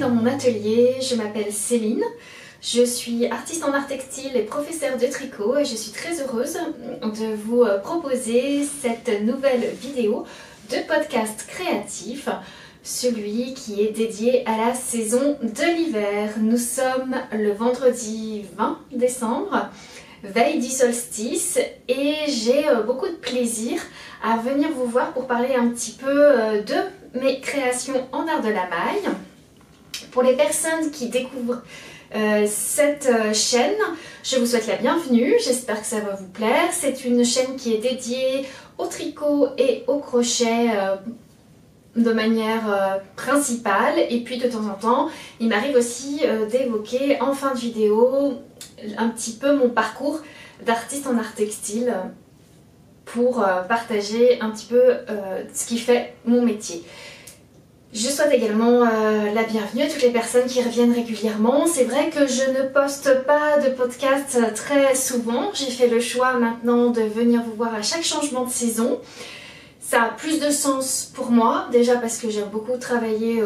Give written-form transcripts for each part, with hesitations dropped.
dans mon atelier. Je m'appelle Céline, je suis artiste en art textile et professeure de tricot et je suis très heureuse de vous proposer cette nouvelle vidéo de podcast créatif, celui qui est dédié à la saison de l'hiver. Nous sommes le vendredi 20 décembre, veille du solstice, et j'ai beaucoup de plaisir à venir vous voir pour parler un petit peu de mes créations en art de la maille. Pour les personnes qui découvrent cette chaîne, je vous souhaite la bienvenue, j'espère que ça va vous plaire. C'est une chaîne qui est dédiée au tricot et au crochet de manière principale, et puis de temps en temps il m'arrive aussi d'évoquer en fin de vidéo un petit peu mon parcours d'artiste en art textile pour partager un petit peu ce qui fait mon métier. Je souhaite également la bienvenue à toutes les personnes qui reviennent régulièrement. C'est vrai que je ne poste pas de podcast très souvent. J'ai fait le choix maintenant de venir vous voir à chaque changement de saison. Ça a plus de sens pour moi, déjà parce que j'aime beaucoup travailler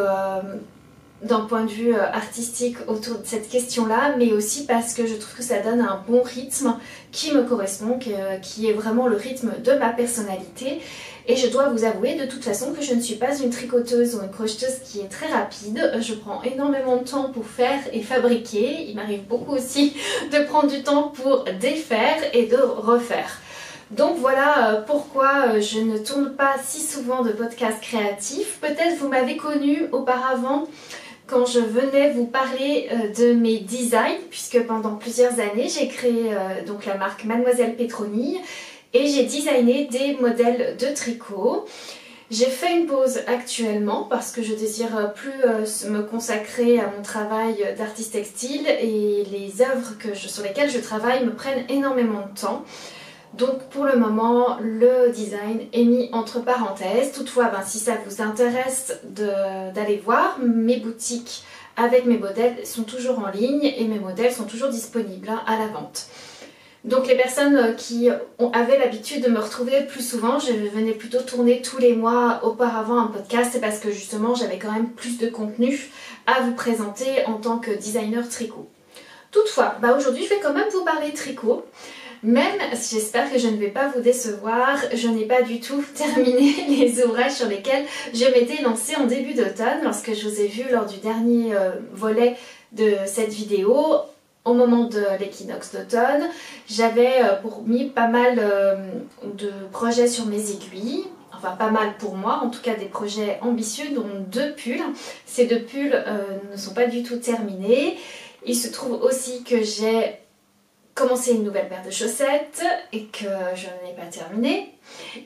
d'un point de vue artistique autour de cette question-là, mais aussi parce que je trouve que ça donne un bon rythme qui me correspond, qui est vraiment le rythme de ma personnalité. Et je dois vous avouer de toute façon que je ne suis pas une tricoteuse ou une crocheteuse qui est très rapide. Je prends énormément de temps pour faire et fabriquer. Il m'arrive beaucoup aussi de prendre du temps pour défaire et de refaire. Donc voilà pourquoi je ne tourne pas si souvent de podcasts créatifs. Peut-être vous m'avez connue auparavant quand je venais vous parler de mes designs, puisque pendant plusieurs années j'ai créé donc la marque Mademoiselle Petroni et j'ai designé des modèles de tricot. J'ai fait une pause actuellement parce que je désire plus me consacrer à mon travail d'artiste textile, et les œuvres sur lesquelles je travaille me prennent énormément de temps. Donc pour le moment, le design est mis entre parenthèses. Toutefois, si ça vous intéresse d'aller voir, mes boutiques avec mes modèles sont toujours en ligne et mes modèles sont toujours disponibles à la vente. Donc les personnes qui avaient l'habitude de me retrouver plus souvent, je venais plutôt tourner tous les mois auparavant un podcast, c'est parce que justement j'avais quand même plus de contenu à vous présenter en tant que designer tricot. Toutefois, aujourd'hui je vais quand même vous parler tricot. Même, j'espère que je ne vais pas vous décevoir, je n'ai pas du tout terminé les ouvrages sur lesquels je m'étais lancée en début d'automne, lorsque je vous ai vu lors du dernier volet de cette vidéo. Au moment de l'équinoxe d'automne, j'avais mis pas mal de projets sur mes aiguilles. Enfin, pas mal pour moi, en tout cas des projets ambitieux, dont 2 pulls. Ces 2 pulls ne sont pas du tout terminés. Il se trouve aussi que j'ai commencé une nouvelle paire de chaussettes et que je n'ai pas terminé,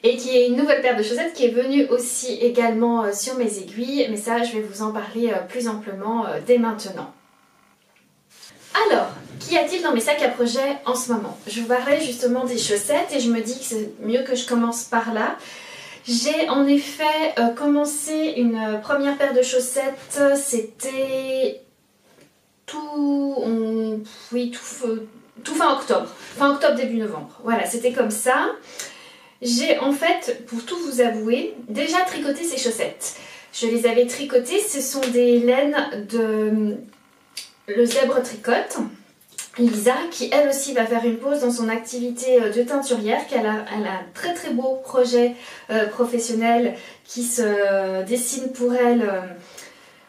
et qu'il y a une nouvelle paire de chaussettes qui est venue aussi également sur mes aiguilles, mais ça je vais vous en parler plus amplement dès maintenant. Alors, qu'y a-t-il dans mes sacs à projet en ce moment? Je vous parlais justement des chaussettes et je me dis que c'est mieux que je commence par là. J'ai en effet commencé une première paire de chaussettes, c'était tout fin octobre, début novembre. Voilà, c'était comme ça. J'ai en fait, pour tout vous avouer, déjà tricoté ces chaussettes. Je les avais tricotées, ce sont des laines de Le Zèbre Tricote, Lisa, qui elle aussi va faire une pause dans son activité de teinturière, elle a un très très beau projet professionnel qui se dessine pour elle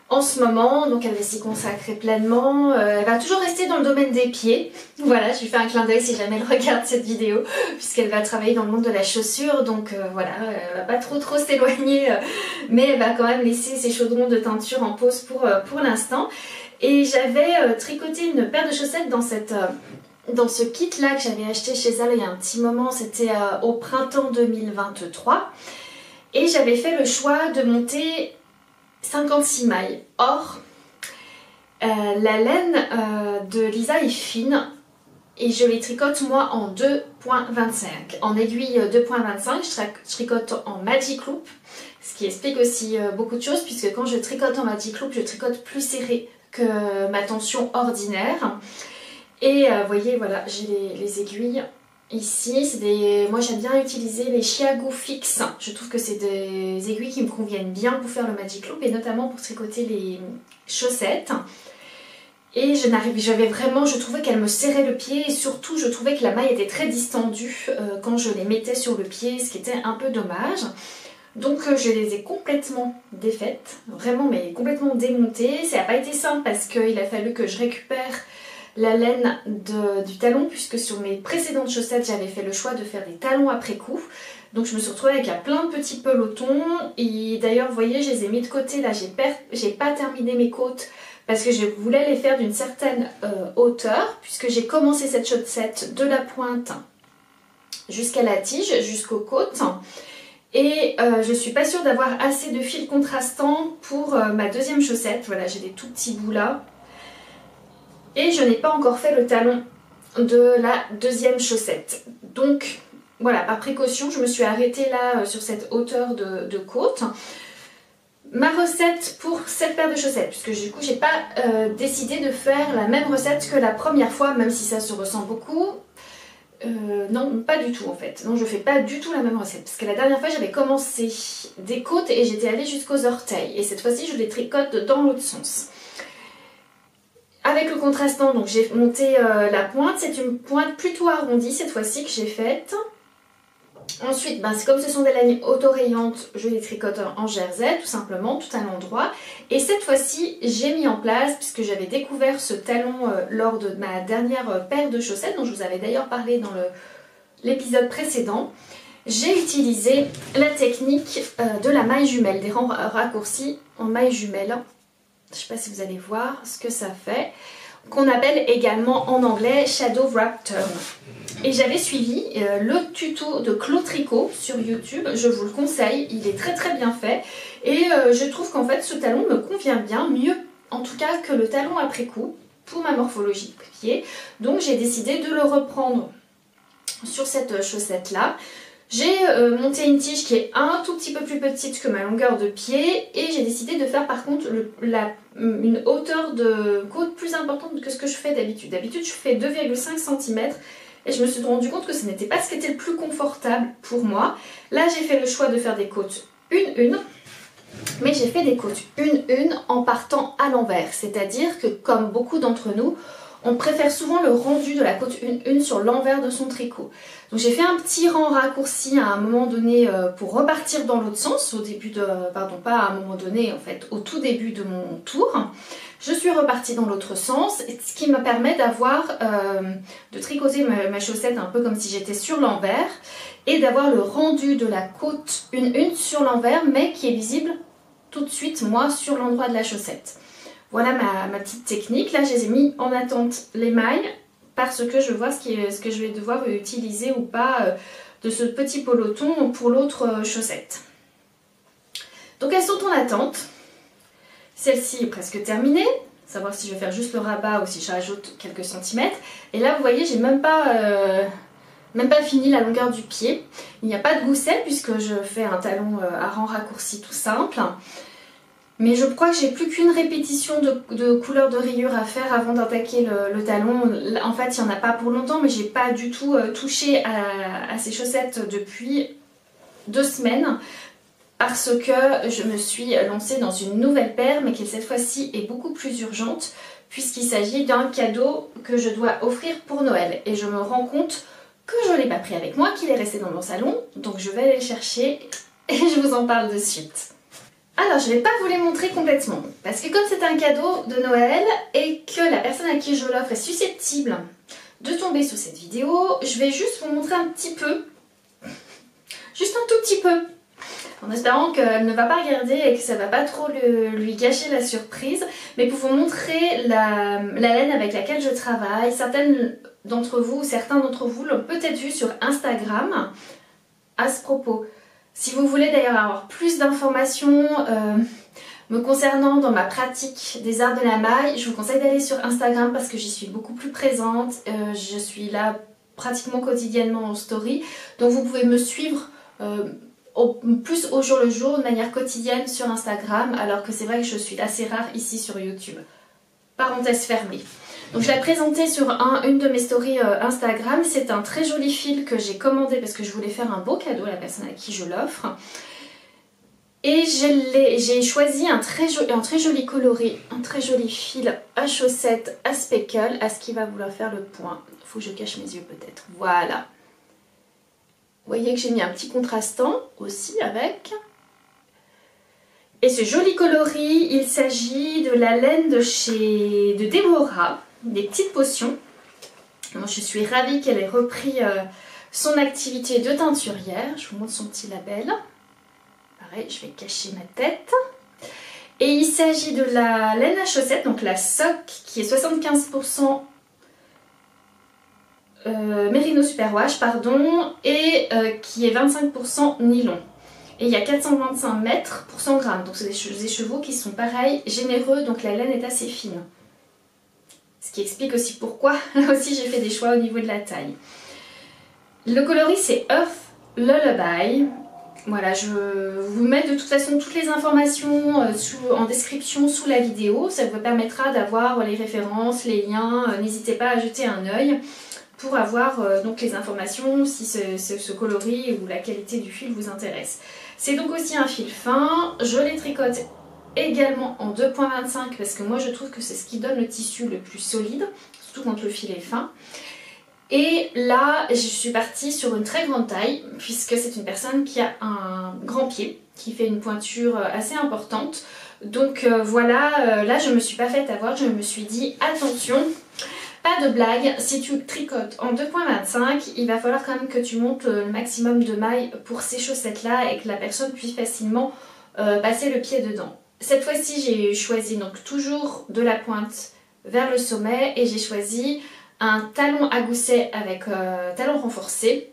en ce moment, donc elle va s'y consacrer pleinement. Elle va toujours rester dans le domaine des pieds. Voilà, je lui fais un clin d'œil si jamais elle regarde cette vidéo, puisqu'elle va travailler dans le monde de la chaussure, donc voilà, elle va pas trop s'éloigner, mais elle va quand même laisser ses chaudrons de teinture en pause pour l'instant. Et j'avais tricoté une paire de chaussettes dans ce kit là que j'avais acheté chez elle il y a un petit moment, c'était au printemps 2023, et j'avais fait le choix de monter 56 mailles. Or, la laine de Lisa est fine et je les tricote moi en 2.25. En aiguille 2.25, je tricote en Magic Loop, ce qui explique aussi beaucoup de choses, puisque quand je tricote en Magic Loop, je tricote plus serré que ma tension ordinaire. Et vous voyez, voilà, j'ai les aiguilles Ici, moi j'aime bien utiliser les Chiago Fix. Je trouve que c'est des aiguilles qui me conviennent bien pour faire le Magic Loop et notamment pour tricoter les chaussettes. Et je trouvais qu'elle me serrait le pied et surtout je trouvais que la maille était très distendue quand je les mettais sur le pied, ce qui était un peu dommage. Donc je les ai complètement défaites, vraiment mais complètement démontées. Ça n'a pas été simple parce qu'il a fallu que je récupère la laine du talon puisque sur mes précédentes chaussettes j'avais fait le choix de faire des talons après coup. Donc je me suis retrouvée avec plein de petits pelotons et d'ailleurs vous voyez je les ai mis de côté, là j'ai pas terminé mes côtes parce que je voulais les faire d'une certaine hauteur puisque j'ai commencé cette chaussette de la pointe jusqu'à la tige, jusqu'aux côtes. Et je suis pas sûre d'avoir assez de fils contrastants pour ma deuxième chaussette. Voilà, j'ai des tout petits bouts là. Et je n'ai pas encore fait le talon de la deuxième chaussette. Donc voilà, par précaution, je me suis arrêtée là sur cette hauteur de côte. Ma recette pour cette paire de chaussettes, puisque du coup j'ai pas décidé de faire la même recette que la première fois, même si ça se ressent beaucoup. Non, pas du tout en fait. Non, je fais pas du tout la même recette. Parce que la dernière fois, j'avais commencé des côtes et j'étais allée jusqu'aux orteils. Et cette fois-ci, je les tricote dans l'autre sens. Avec le contrastant, donc j'ai monté la pointe. C'est une pointe plutôt arrondie cette fois-ci que j'ai faite. Ensuite, comme ce sont des lignes autorayantes, je les tricote en jersey, tout simplement, tout à l'endroit. Et cette fois-ci, j'ai mis en place, puisque j'avais découvert ce talon lors de ma dernière paire de chaussettes, dont je vous avais d'ailleurs parlé dans l'épisode précédent, j'ai utilisé la technique de la maille jumelle, des rangs raccourcis en maille jumelle. Je ne sais pas si vous allez voir ce que ça fait, qu'on appelle également en anglais Shadow Wrap Turn. Et j'avais suivi le tuto de Claude Tricot sur YouTube, je vous le conseille, il est très très bien fait. Et je trouve qu'en fait ce talon me convient bien, mieux en tout cas que le talon après coup, pour ma morphologie de pied. Donc j'ai décidé de le reprendre sur cette chaussette là. J'ai monté une tige qui est un tout petit peu plus petite que ma longueur de pied et j'ai décidé de faire par contre une hauteur de côte plus importante que ce que je fais d'habitude. D'habitude je fais 2,5 cm et je me suis rendu compte que ce n'était pas ce qui était le plus confortable pour moi. Là j'ai fait le choix de faire des côtes 1-1, mais j'ai fait des côtes 1-1 en partant à l'envers. C'est-à-dire que comme beaucoup d'entre nous, on préfère souvent le rendu de la côte 1-1 sur l'envers de son tricot. Donc j'ai fait un petit rang raccourci à un moment donné pour repartir dans l'autre sens, au début de, pardon pas à un moment donné en fait, au tout début de mon tour. Je suis repartie dans l'autre sens, ce qui me permet de tricoter ma chaussette un peu comme si j'étais sur l'envers et d'avoir le rendu de la côte 1-1 sur l'envers mais qui est visible tout de suite moi sur l'endroit de la chaussette. Voilà ma petite technique. Là, je les ai mis en attente les mailles parce que je vois ce que je vais devoir utiliser ou pas de ce petit peloton pour l'autre chaussette. Donc elles sont en attente. Celle-ci est presque terminée. Savoir si je vais faire juste le rabat ou si je rajoute quelques centimètres. Et là, vous voyez, j'ai même pas fini la longueur du pied. Il n'y a pas de gousset puisque je fais un talon à rang raccourci tout simple. Mais je crois que j'ai plus qu'une répétition de couleur de rayure à faire avant d'attaquer le talon. En fait, il n'y en a pas pour longtemps, mais j'ai pas du tout touché à ces chaussettes depuis 2 semaines. Parce que je me suis lancée dans une nouvelle paire, mais qui cette fois-ci est beaucoup plus urgente, puisqu'il s'agit d'un cadeau que je dois offrir pour Noël. Et je me rends compte que je ne l'ai pas pris avec moi, qu'il est resté dans mon salon. Donc je vais aller le chercher et je vous en parle de suite. Alors je ne vais pas vous les montrer complètement parce que comme c'est un cadeau de Noël et que la personne à qui je l'offre est susceptible de tomber sous cette vidéo, je vais juste vous montrer un petit peu, juste un tout petit peu, en espérant qu'elle ne va pas regarder et que ça ne va pas trop lui gâcher la surprise, mais pour vous montrer la laine avec laquelle je travaille. Certaines d'entre vous, certains d'entre vous l'ont peut-être vu sur Instagram à ce propos. Si vous voulez d'ailleurs avoir plus d'informations me concernant dans ma pratique des arts de la maille, je vous conseille d'aller sur Instagram parce que j'y suis beaucoup plus présente. Je suis là pratiquement quotidiennement en story. Donc vous pouvez me suivre plus au jour le jour, de manière quotidienne sur Instagram, alors que c'est vrai que je suis assez rare ici sur YouTube. Parenthèse fermée. Donc je l'ai présenté sur une de mes stories Instagram. C'est un très joli fil que j'ai commandé parce que je voulais faire un beau cadeau à la personne à qui je l'offre. Et j'ai choisi un très joli coloris, un très joli fil à chaussettes à speckle, à ce qui va vouloir faire le point. Il faut que je cache mes yeux peut-être. Voilà. Vous voyez que j'ai mis un petit contrastant aussi avec. Et ce joli coloris, il s'agit de la laine de Deborah, des petites potions. Moi, je suis ravie qu'elle ait repris son activité de teinturière. Je vous montre son petit label. Pareil, je vais cacher ma tête. Et il s'agit de la laine à chaussettes, donc la sock, qui est 75% Merino Superwash, pardon, et qui est 25% nylon. Et il y a 425 mètres pour 100 grammes, donc c'est des chevaux qui sont pareils, généreux, donc la laine est assez fine. Ce qui explique aussi pourquoi, là aussi j'ai fait des choix au niveau de la taille. Le coloris c'est Earth Lullaby. Voilà, je vous mets de toute façon toutes les informations en description sous la vidéo. Ça vous permettra d'avoir les références, les liens. N'hésitez pas à jeter un œil pour avoir donc les informations si ce coloris ou la qualité du fil vous intéresse. C'est donc aussi un fil fin. Je les tricote également en 2.25 parce que moi je trouve que c'est ce qui donne le tissu le plus solide, surtout quand le fil est fin. Et là, je suis partie sur une très grande taille, puisque c'est une personne qui a un grand pied, qui fait une pointure assez importante. Donc voilà, là je me suis pas faite avoir, je me suis dit attention, pas de blague, si tu tricotes en 2.25, il va falloir quand même que tu montes le maximum de mailles pour ces chaussettes-là et que la personne puisse facilement passer le pied dedans. Cette fois-ci, j'ai choisi donc toujours de la pointe vers le sommet et j'ai choisi un talon à gousset avec talon renforcé.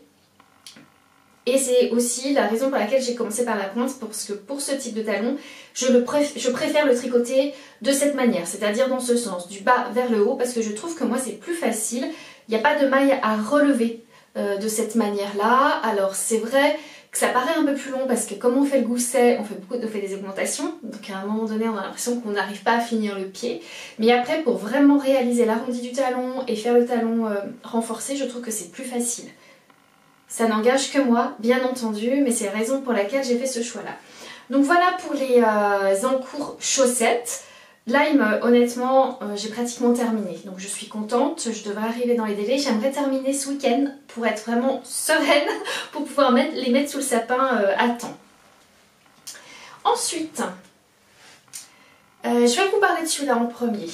Et c'est aussi la raison pour laquelle j'ai commencé par la pointe, parce que pour ce type de talon, je préfère le tricoter de cette manière, c'est-à-dire dans ce sens, du bas vers le haut, parce que je trouve que moi c'est plus facile. Il n'y a pas de maille à relever de cette manière-là. Alors c'est vrai que ça paraît un peu plus long parce que comme on fait le gousset, on fait des augmentations, donc à un moment donné on a l'impression qu'on n'arrive pas à finir le pied. Mais après pour vraiment réaliser l'arrondi du talon et faire le talon renforcé, je trouve que c'est plus facile. Ça n'engage que moi, bien entendu, mais c'est la raison pour laquelle j'ai fait ce choix-là. Donc voilà pour les encours chaussettes. Là, honnêtement, j'ai pratiquement terminé. Donc je suis contente, je devrais arriver dans les délais. J'aimerais terminer ce week-end pour être vraiment sereine, pour pouvoir les mettre sous le sapin à temps. Ensuite, je vais vous parler de celui-là en premier.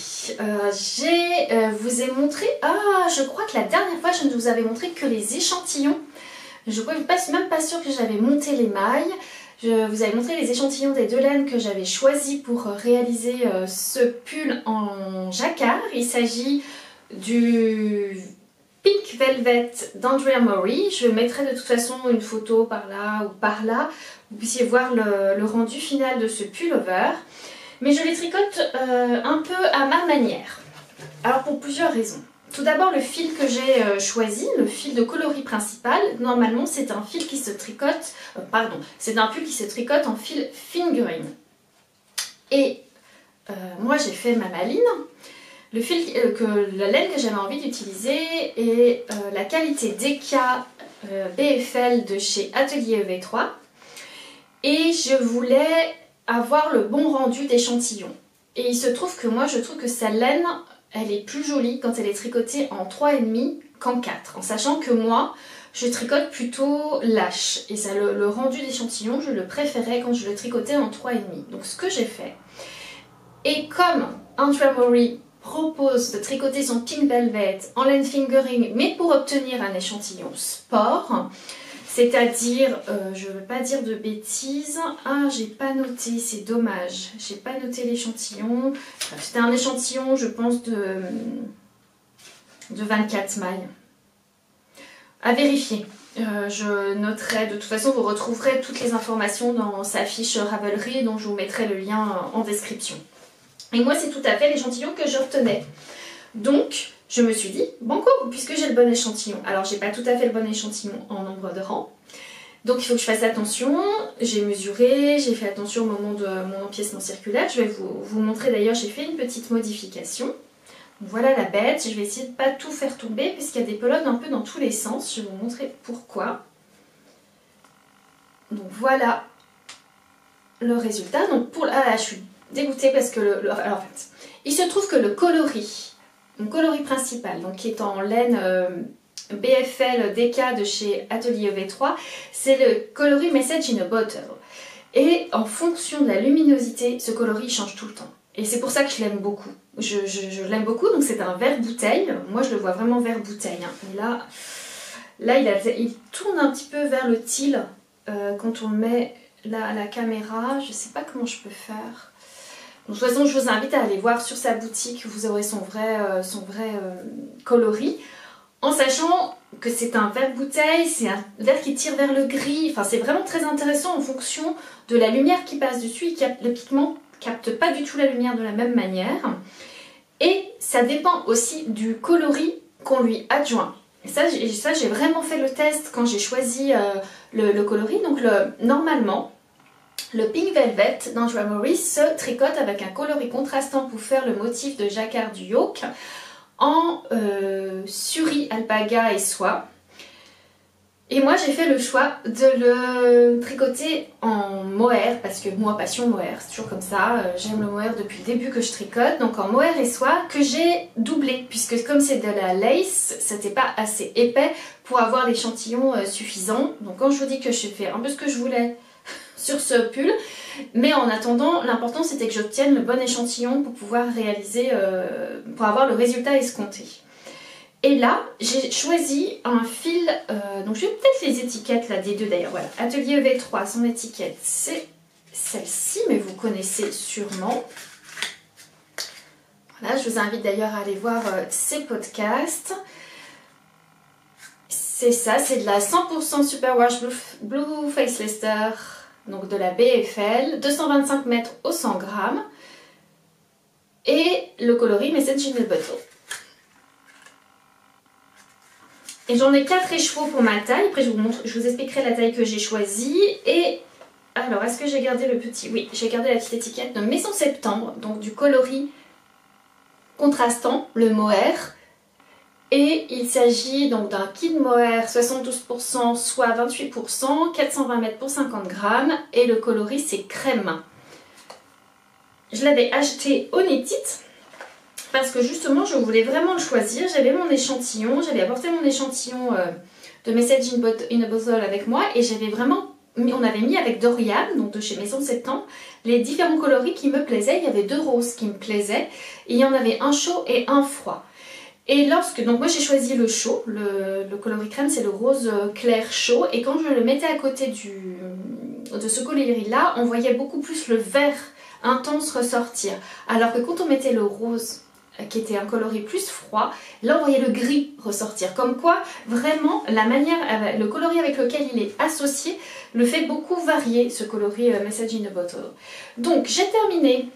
Vous ai montré... Ah, je crois que la dernière fois, je ne vous avais montré que les échantillons. Je ne suis même pas sûre que j'avais monté les mailles. Je vous avais montré les échantillons des deux laines que j'avais choisis pour réaliser ce pull en jacquard. Il s'agit du Pink Velvet d'Andrea Mori. Je mettrai de toute façon une photo par là ou par là. Vous puissiez voir le rendu final de ce pullover. Mais je les tricote un peu à ma manière. Alors pour plusieurs raisons. Tout d'abord, le fil que j'ai choisi, le fil de coloris principal, normalement c'est un fil qui se tricote, c'est un pull qui se tricote en fil fingering. Et moi j'ai fait ma maline, le fil, la laine que j'avais envie d'utiliser est la qualité DK BFL de chez Atelier EV3. Et je voulais avoir le bon rendu d'échantillon. Et il se trouve que moi je trouve que sa laine... Elle est plus jolie quand elle est tricotée en 3,5 qu'en 4. En sachant que moi, je tricote plutôt lâche. Et ça, le rendu d'échantillon, je le préférais quand je le tricotais en 3,5. Donc ce que j'ai fait. Et comme Andrea Mori propose de tricoter son Pink Velvet en laine fingering, mais pour obtenir un échantillon sport, c'est-à-dire, je ne veux pas dire de bêtises, ah j'ai pas noté, c'est dommage, j'ai pas noté l'échantillon, c'était un échantillon je pense de 24 mailles, à vérifier. Je noterai, de toute façon vous retrouverez toutes les informations dans sa fiche Ravelry dont je vous mettrai le lien en description. Et moi c'est tout à fait l'échantillon que je retenais. Donc je me suis dit, banco, puisque j'ai le bon échantillon. Alors j'ai pas tout à fait le bon échantillon en nombre de rangs. Donc il faut que je fasse attention. J'ai mesuré, j'ai fait attention au moment de mon empiècement circulaire. Je vais vous montrer d'ailleurs, j'ai fait une petite modification. Voilà la bête. Je vais essayer de ne pas tout faire tomber puisqu'il y a des pelotes un peu dans tous les sens. Je vais vous montrer pourquoi. Donc voilà le résultat. Donc pour là, je suis dégoûtée parce que alors, en fait, il se trouve que le coloris, mon coloris principal, donc qui est en laine BFL DK de chez Atelier V3, c'est le coloris Message in a Bottle. Et en fonction de la luminosité, ce coloris change tout le temps. Et c'est pour ça que je l'aime beaucoup. Je l'aime beaucoup, donc c'est un vert bouteille. Moi je le vois vraiment vert bouteille. Hein. Et là il tourne un petit peu vers le teal quand on le met là à la caméra. Je ne sais pas comment je peux faire. Donc, de toute façon, je vous invite à aller voir sur sa boutique. Vous aurez son vrai coloris. En sachant que c'est un vert bouteille, c'est un vert qui tire vers le gris. Enfin, c'est vraiment très intéressant en fonction de la lumière qui passe dessus. Le pigment capte pas du tout la lumière de la même manière. Et ça dépend aussi du coloris qu'on lui adjoint. Et ça j'ai vraiment fait le test quand j'ai choisi le coloris. Donc normalement, le Pink Velvet d'Andrea Maury se tricote avec un coloris contrastant pour faire le motif de jacquard du yoke en suri, alpaga et soie. Et moi j'ai fait le choix de le tricoter en mohair parce que moi passion mohair, c'est toujours comme ça, j'aime le mohair depuis le début que je tricote, donc en mohair et soie que j'ai doublé puisque comme c'est de la lace, c'était pas assez épais pour avoir l'échantillon suffisant. Donc quand je vous dis que j'ai fait un peu ce que je voulais sur ce pull, mais en attendant l'important c'était que j'obtienne le bon échantillon pour pouvoir réaliser, pour avoir le résultat escompté. Et là, j'ai choisi un fil, donc je vais peut-être les étiquettes là des deux d'ailleurs, voilà. Atelier V3, son étiquette c'est celle-ci, mais vous connaissez sûrement. Voilà, je vous invite d'ailleurs à aller voir ses podcasts. C'est ça, c'est de la 100% Superwash Blue Face Leicester, donc de la BFL, 225 mètres au 100 grammes. Et le coloris Message in a Bottle. Et j'en ai 4 écheveaux pour ma taille. Après, je vous expliquerai la taille que j'ai choisie. Et alors, est-ce que j'ai gardé le petit? Oui, j'ai gardé la petite étiquette de Maison Septembre, donc du coloris contrastant, le mohair. Et il s'agit donc d'un kit mohair 72%, soit 28%, 420 mètres pour 50 grammes. Et le coloris, c'est crème. Je l'avais acheté au Knit It parce que justement je voulais vraiment le choisir. J'avais mon échantillon, j'avais apporté mon échantillon de Message in a Bottle avec moi et j'avais vraiment, on avait mis avec Dorian, donc de chez Maison Septembre, les différents coloris qui me plaisaient. Il y avait 2 roses qui me plaisaient et il y en avait un chaud et un froid. Et donc moi j'ai choisi le chaud, le coloris crème c'est le rose clair chaud, et quand je le mettais à côté de ce coloris là, on voyait beaucoup plus le vert intense ressortir, alors que quand on mettait le rose qui était un coloris plus froid, là on voyait le gris ressortir, comme quoi vraiment la manière, le coloris avec lequel il est associé le fait beaucoup varier, ce coloris Message in a Bottle. Donc j'ai terminé,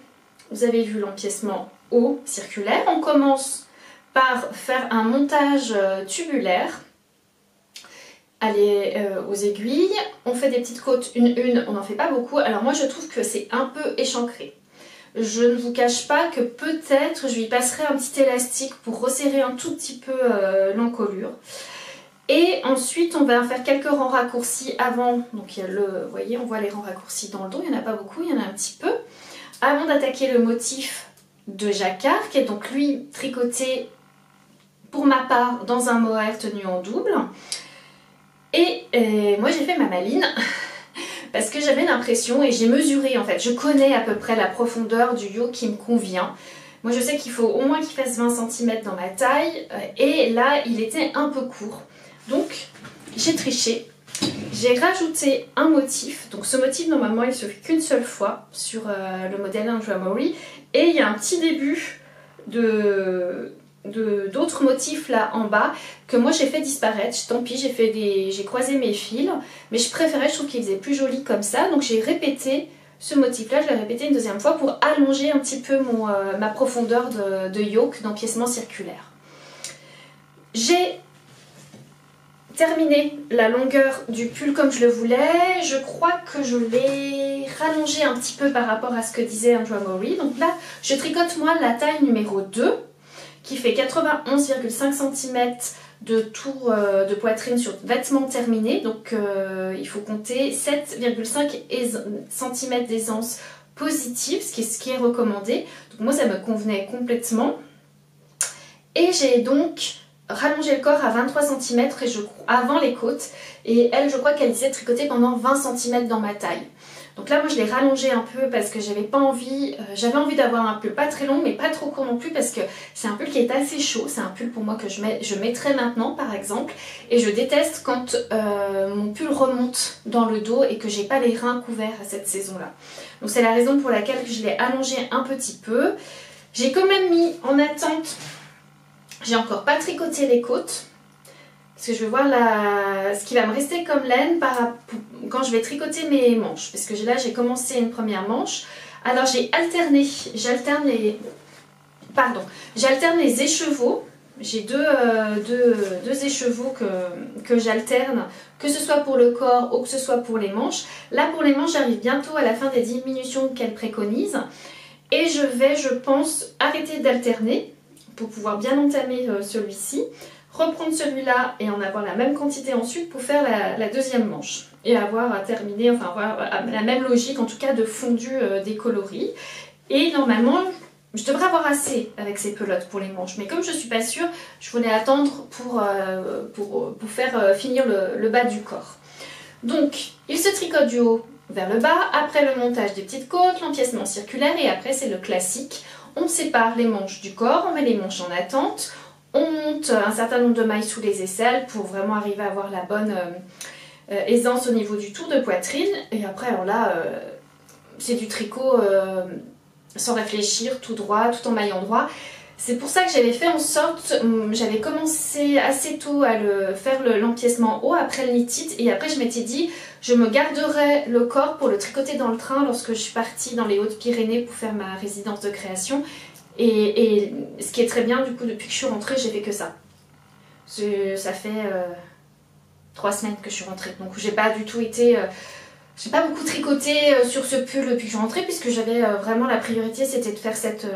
vous avez vu l'empiècement haut circulaire. On commence par faire un montage tubulaire. Aller aux aiguilles, on fait des petites côtes une, on n'en fait pas beaucoup. Alors moi je trouve que c'est un peu échancré. Je ne vous cache pas que peut-être je lui passerai un petit élastique pour resserrer un tout petit peu l'encolure. Et ensuite on va faire quelques rangs raccourcis avant. Donc il y a vous voyez, on voit les rangs raccourcis dans le dos, il n'y en a pas beaucoup, il y en a un petit peu. Avant d'attaquer le motif de jacquard, qui est donc lui tricoté pour ma part dans un mohair tenu en double. Et moi j'ai fait ma maline parce que j'avais l'impression, et j'ai mesuré en fait, je connais à peu près la profondeur du yoke qui me convient. Moi je sais qu'il faut au moins qu'il fasse 20 cm dans ma taille, et là il était un peu court. Donc j'ai triché, j'ai rajouté un motif. Donc ce motif normalement il se fait qu'une seule fois sur le modèle Andrea Maury, et il y a un petit début d'autres motifs là en bas que moi j'ai fait disparaître. Tant pis, j'ai croisé mes fils, mais je préférais, je trouve qu'il faisait plus joli comme ça, donc j'ai répété ce motif là, je l'ai répété une deuxième fois pour allonger un petit peu ma profondeur de yoke, d'empiècement circulaire. J'ai terminé la longueur du pull comme je le voulais. Je crois que je l'ai rallongé un petit peu par rapport à ce que disait Andrea Maury. Donc là je tricote moi la taille numéro 2, qui fait 91,5 cm de tour de poitrine sur vêtements terminés. Donc il faut compter 7,5 cm d'aisance positive, ce qui est recommandé. Donc moi ça me convenait complètement. Et j'ai donc rallongé le corps à 23 cm et avant les côtes. Et elle, je crois qu'elle disait tricoter pendant 20 cm dans ma taille. Donc là, moi, je l'ai rallongé un peu parce que j'avais envie d'avoir un pull pas très long, mais pas trop court non plus parce que c'est un pull qui est assez chaud. C'est un pull pour moi que je mettrais maintenant, par exemple. Et je déteste quand mon pull remonte dans le dos et que j'ai pas les reins couverts à cette saison-là. Donc c'est la raison pour laquelle je l'ai allongé un petit peu. J'ai quand même mis en attente, j'ai encore pas tricoté les côtes. Parce que je veux voir ce qui va me rester comme laine quand je vais tricoter mes manches. Parce que là j'ai commencé une première manche. Alors j'alterne les écheveaux. J'ai deux écheveaux que j'alterne, que ce soit pour le corps ou que ce soit pour les manches. Là pour les manches, j'arrive bientôt à la fin des diminutions qu'elle préconise. Et je vais, je pense, arrêter d'alterner pour pouvoir bien entamer celui-ci. Reprendre celui-là et en avoir la même quantité ensuite pour faire la deuxième manche. Et avoir terminé, enfin avoir la même logique en tout cas de fondu des coloris. Et normalement, je devrais avoir assez avec ces pelotes pour les manches. Mais comme je ne suis pas sûre, je voulais attendre pour faire finir le bas du corps. Donc, il se tricote du haut vers le bas. Après le montage des petites côtes, l'empiècement circulaire et après c'est le classique. On sépare les manches du corps, on met les manches en attente. On monte un certain nombre de mailles sous les aisselles pour vraiment arriver à avoir la bonne aisance au niveau du tour de poitrine. Et après, alors là, c'est du tricot sans réfléchir, tout droit, tout en maillant droit. C'est pour ça que j'avais fait en sorte, j'avais commencé assez tôt à faire l'empiècement haut après le knit-it. Et après, je m'étais dit, je me garderai le corps pour le tricoter dans le train lorsque je suis partie dans les Hautes-Pyrénées pour faire ma résidence de création. Et ce qui est très bien, du coup, depuis que je suis rentrée, j'ai fait que ça. Ça fait 3 semaines que je suis rentrée. Donc j'ai pas du tout été... j'ai pas beaucoup tricoté sur ce pull depuis que je suis rentrée, puisque j'avais vraiment la priorité, c'était de faire cette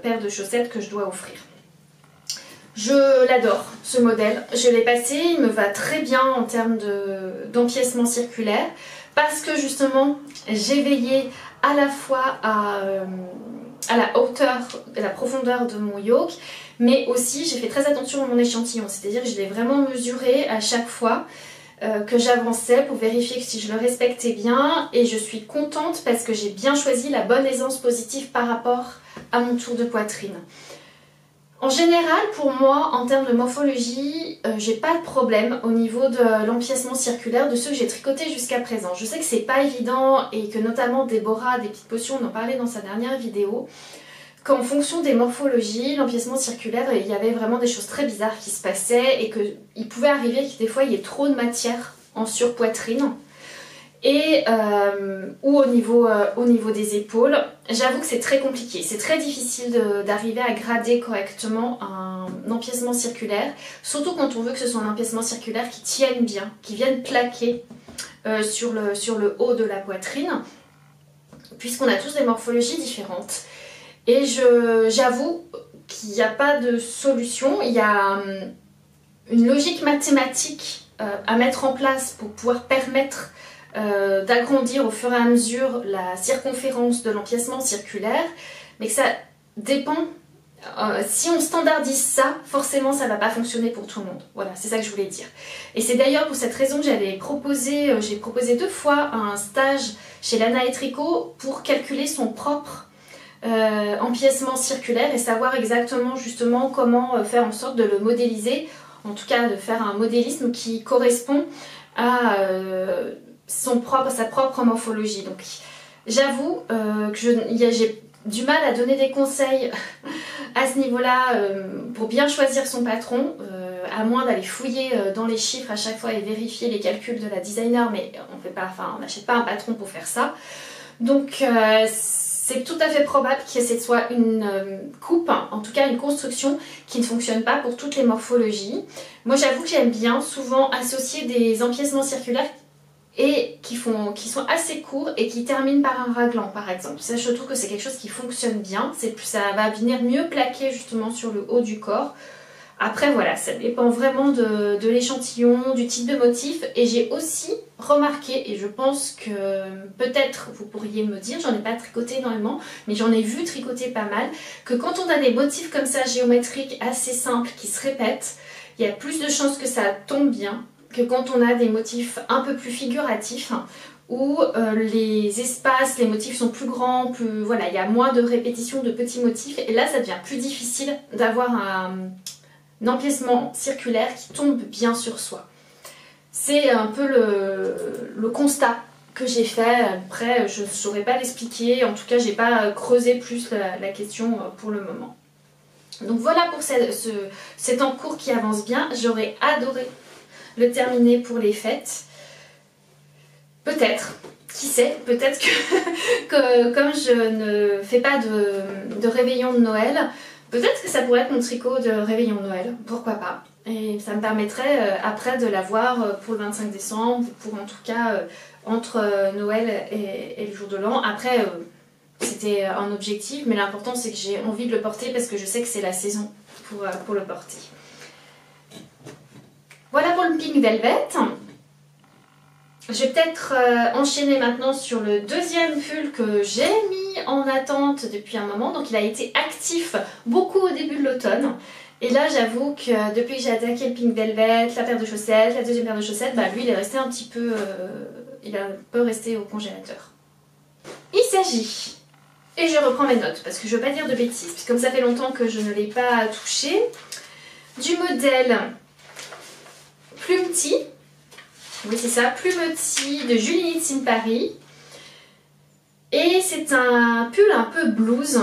paire de chaussettes que je dois offrir. Je l'adore, ce modèle. Je l'ai passé, il me va très bien en termes d'empiècement circulaire, parce que justement, j'ai veillé à la fois à la hauteur et la profondeur de mon yoke, mais aussi j'ai fait très attention à mon échantillon, c'est-à-dire que je l'ai vraiment mesuré à chaque fois que j'avançais pour vérifier que si je le respectais bien, et je suis contente parce que j'ai bien choisi la bonne aisance positive par rapport à mon tour de poitrine. En général, pour moi, en termes de morphologie, j'ai pas de problème au niveau de l'empiècement circulaire de ceux que j'ai tricotés jusqu'à présent. Je sais que c'est pas évident et que notamment Déborah, des petites potions, on en parlait dans sa dernière vidéo, qu'en fonction des morphologies, l'empiècement circulaire, il y avait vraiment des choses très bizarres qui se passaient et qu'il pouvait arriver que des fois il y ait trop de matière en surpoitrine. Et ou au niveau des épaules. J'avoue que c'est très compliqué, c'est très difficile d'arriver à grader correctement un empiècement circulaire, surtout quand on veut que ce soit un empiècement circulaire qui tienne bien, qui vienne plaquer sur le haut de la poitrine, puisqu'on a tous des morphologies différentes. Et j'avoue qu'il n'y a pas de solution, il y a une logique mathématique à mettre en place pour pouvoir permettre d'agrandir au fur et à mesure la circonférence de l'empiècement circulaire, mais que ça dépend, si on standardise ça, forcément ça ne va pas fonctionner pour tout le monde. Voilà, c'est ça que je voulais dire. Et c'est d'ailleurs pour cette raison que j'ai proposé 2 fois un stage chez Lana et Tricot pour calculer son propre empiècement circulaire et savoir exactement justement comment faire en sorte de le modéliser, en tout cas de faire un modélisme qui correspond à sa propre morphologie. Donc j'avoue que j'ai du mal à donner des conseils à ce niveau-là pour bien choisir son patron, à moins d'aller fouiller dans les chiffres à chaque fois et vérifier les calculs de la designer, mais on n'achète pas un patron pour faire ça. Donc c'est tout à fait probable que ce soit une coupe, en tout cas une construction qui ne fonctionne pas pour toutes les morphologies. Moi j'avoue que j'aime bien souvent associer des empiècements circulaires et qui sont assez courts et qui terminent par un raglan par exemple. Ça, je trouve que c'est quelque chose qui fonctionne bien, ça va venir mieux plaquer justement sur le haut du corps. Après voilà, ça dépend vraiment de l'échantillon, du type de motif, et j'ai aussi remarqué, et je pense que peut-être vous pourriez me dire, j'en ai pas tricoté énormément, mais j'en ai vu tricoter pas mal, que quand on a des motifs comme ça géométriques assez simples qui se répètent, il y a plus de chances que ça tombe bien que quand on a des motifs un peu plus figuratifs, où les espaces, les motifs sont plus grands, voilà, il y a moins de répétitions de petits motifs, et là ça devient plus difficile d'avoir un empiècement circulaire qui tombe bien sur soi. C'est un peu le constat que j'ai fait. Après, je ne saurais pas l'expliquer. En tout cas, j'ai pas creusé plus la question pour le moment. Donc voilà pour cet en cours qui avance bien. J'aurais adoré le terminer pour les fêtes. Peut-être, qui sait, peut-être que comme je ne fais pas de réveillon de Noël, peut-être que ça pourrait être mon tricot de réveillon de Noël, pourquoi pas. Et ça me permettrait après de l'avoir pour le 25 décembre, pour en tout cas entre Noël et le jour de l'an. Après, c'était un objectif, mais l'important c'est que j'ai envie de le porter parce que je sais que c'est la saison pour le porter. Voilà pour le Pink Velvet. Je vais peut-être enchaîner maintenant sur le deuxième pull que j'ai mis en attente depuis un moment. Donc il a été actif beaucoup au début de l'automne. Et là j'avoue que depuis que j'ai attaqué le Pink Velvet, la paire de chaussettes, la deuxième paire de chaussettes, bah lui il est resté un petit peu... il a un peu resté au congélateur. Il s'agit, et je reprends mes notes parce que je ne veux pas dire de bêtises, puisque comme ça fait longtemps que je ne l'ai pas touché, du modèle Plumety. Oui c'est ça, Plumety de Julie Knits in Paris. Et c'est un pull un peu blues,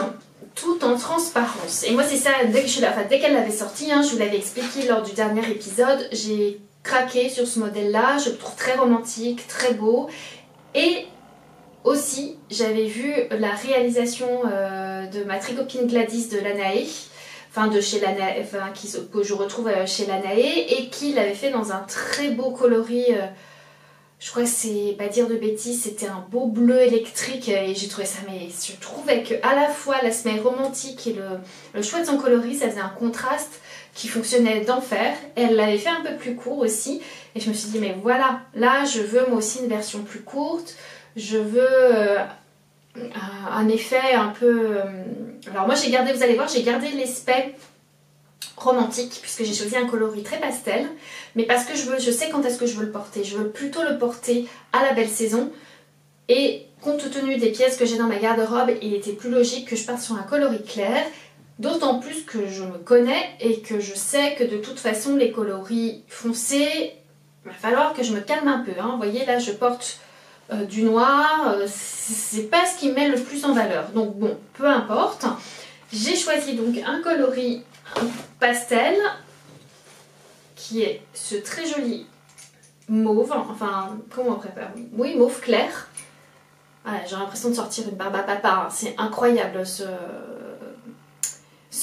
tout en transparence. Et moi c'est ça, dès qu'elle l'avait sorti, hein, je vous l'avais expliqué lors du dernier épisode, j'ai craqué sur ce modèle-là, je le trouve très romantique, très beau. Et aussi, j'avais vu la réalisation de ma tricopine Gladys de Lanae, enfin de chez Lanae, que je retrouve chez Lanae, et qui l'avait fait dans un très beau coloris. Je crois que c'est pas dire de bêtises, c'était un beau bleu électrique et j'ai trouvé ça, mais je trouvais que à la fois l'aspect romantique et le choix de son coloris, ça faisait un contraste qui fonctionnait d'enfer. Elle l'avait fait un peu plus court aussi et je me suis dit mais voilà, là je veux moi aussi une version plus courte, je veux un effet un peu... Alors moi j'ai gardé, vous allez voir, j'ai gardé l'aspect romantique puisque j'ai choisi un coloris très pastel, mais parce que je sais quand est-ce que je veux le porter. Je veux plutôt le porter à la belle saison et compte tenu des pièces que j'ai dans ma garde-robe, il était plus logique que je parte sur un coloris clair, d'autant plus que je me connais et que je sais que de toute façon les coloris foncés, il va falloir que je me calme un peu, hein. Vous voyez là je porte du noir, c'est pas ce qui me met le plus en valeur, donc bon, peu importe. J'ai choisi donc un coloris pastel qui est ce très joli mauve, enfin comment on prépare, oui mauve clair. Voilà, j'ai l'impression de sortir une barbe à papa, hein. C'est incroyable ce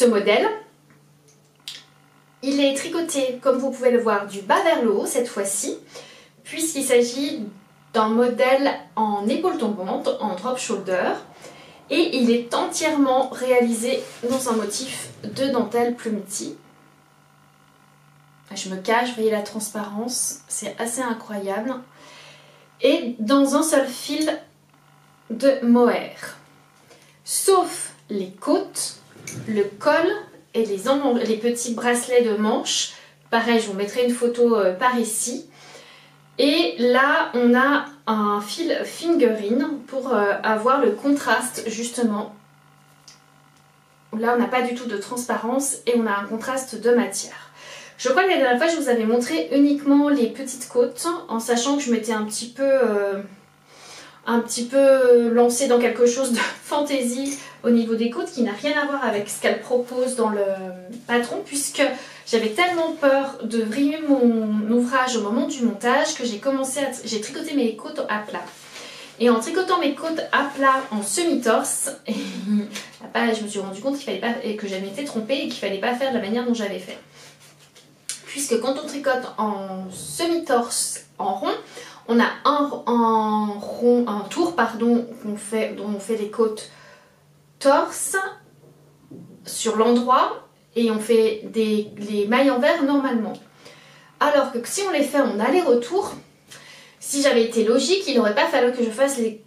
modèle. Il est tricoté comme vous pouvez le voir du bas vers le haut cette fois-ci, puisqu'il s'agit d'un modèle en épaule tombante, en drop shoulder. Et il est entièrement réalisé dans un motif de dentelle Plumety. Je me cache, vous voyez la transparence, c'est assez incroyable. Et dans un seul fil de mohair. Sauf les côtes, le col et les petits bracelets de manches. Pareil, je vous mettrai une photo par ici. Et là, on a un fil fingering pour avoir le contraste justement. Là, on n'a pas du tout de transparence et on a un contraste de matière. Je crois que la dernière fois, je vous avais montré uniquement les petites côtes en sachant que je m'étais un petit peu lancée dans quelque chose de fantaisie au niveau des côtes qui n'a rien à voir avec ce qu'elle propose dans le patron, puisque j'avais tellement peur de vriller mon ouvrage au moment du montage que j'ai tricoté mes côtes à plat. Et en tricotant mes côtes à plat en semi-torse, je me suis rendu compte qu'il fallait pas, et que je m'étais trompée et qu'il fallait pas faire de la manière dont j'avais fait. Puisque quand on tricote en semi-torse en rond, On a un tour pardon, dont on fait les côtes torse sur l'endroit et on fait les mailles envers normalement. Alors que si on les fait en aller-retour, si j'avais été logique, il n'aurait pas fallu que je fasse les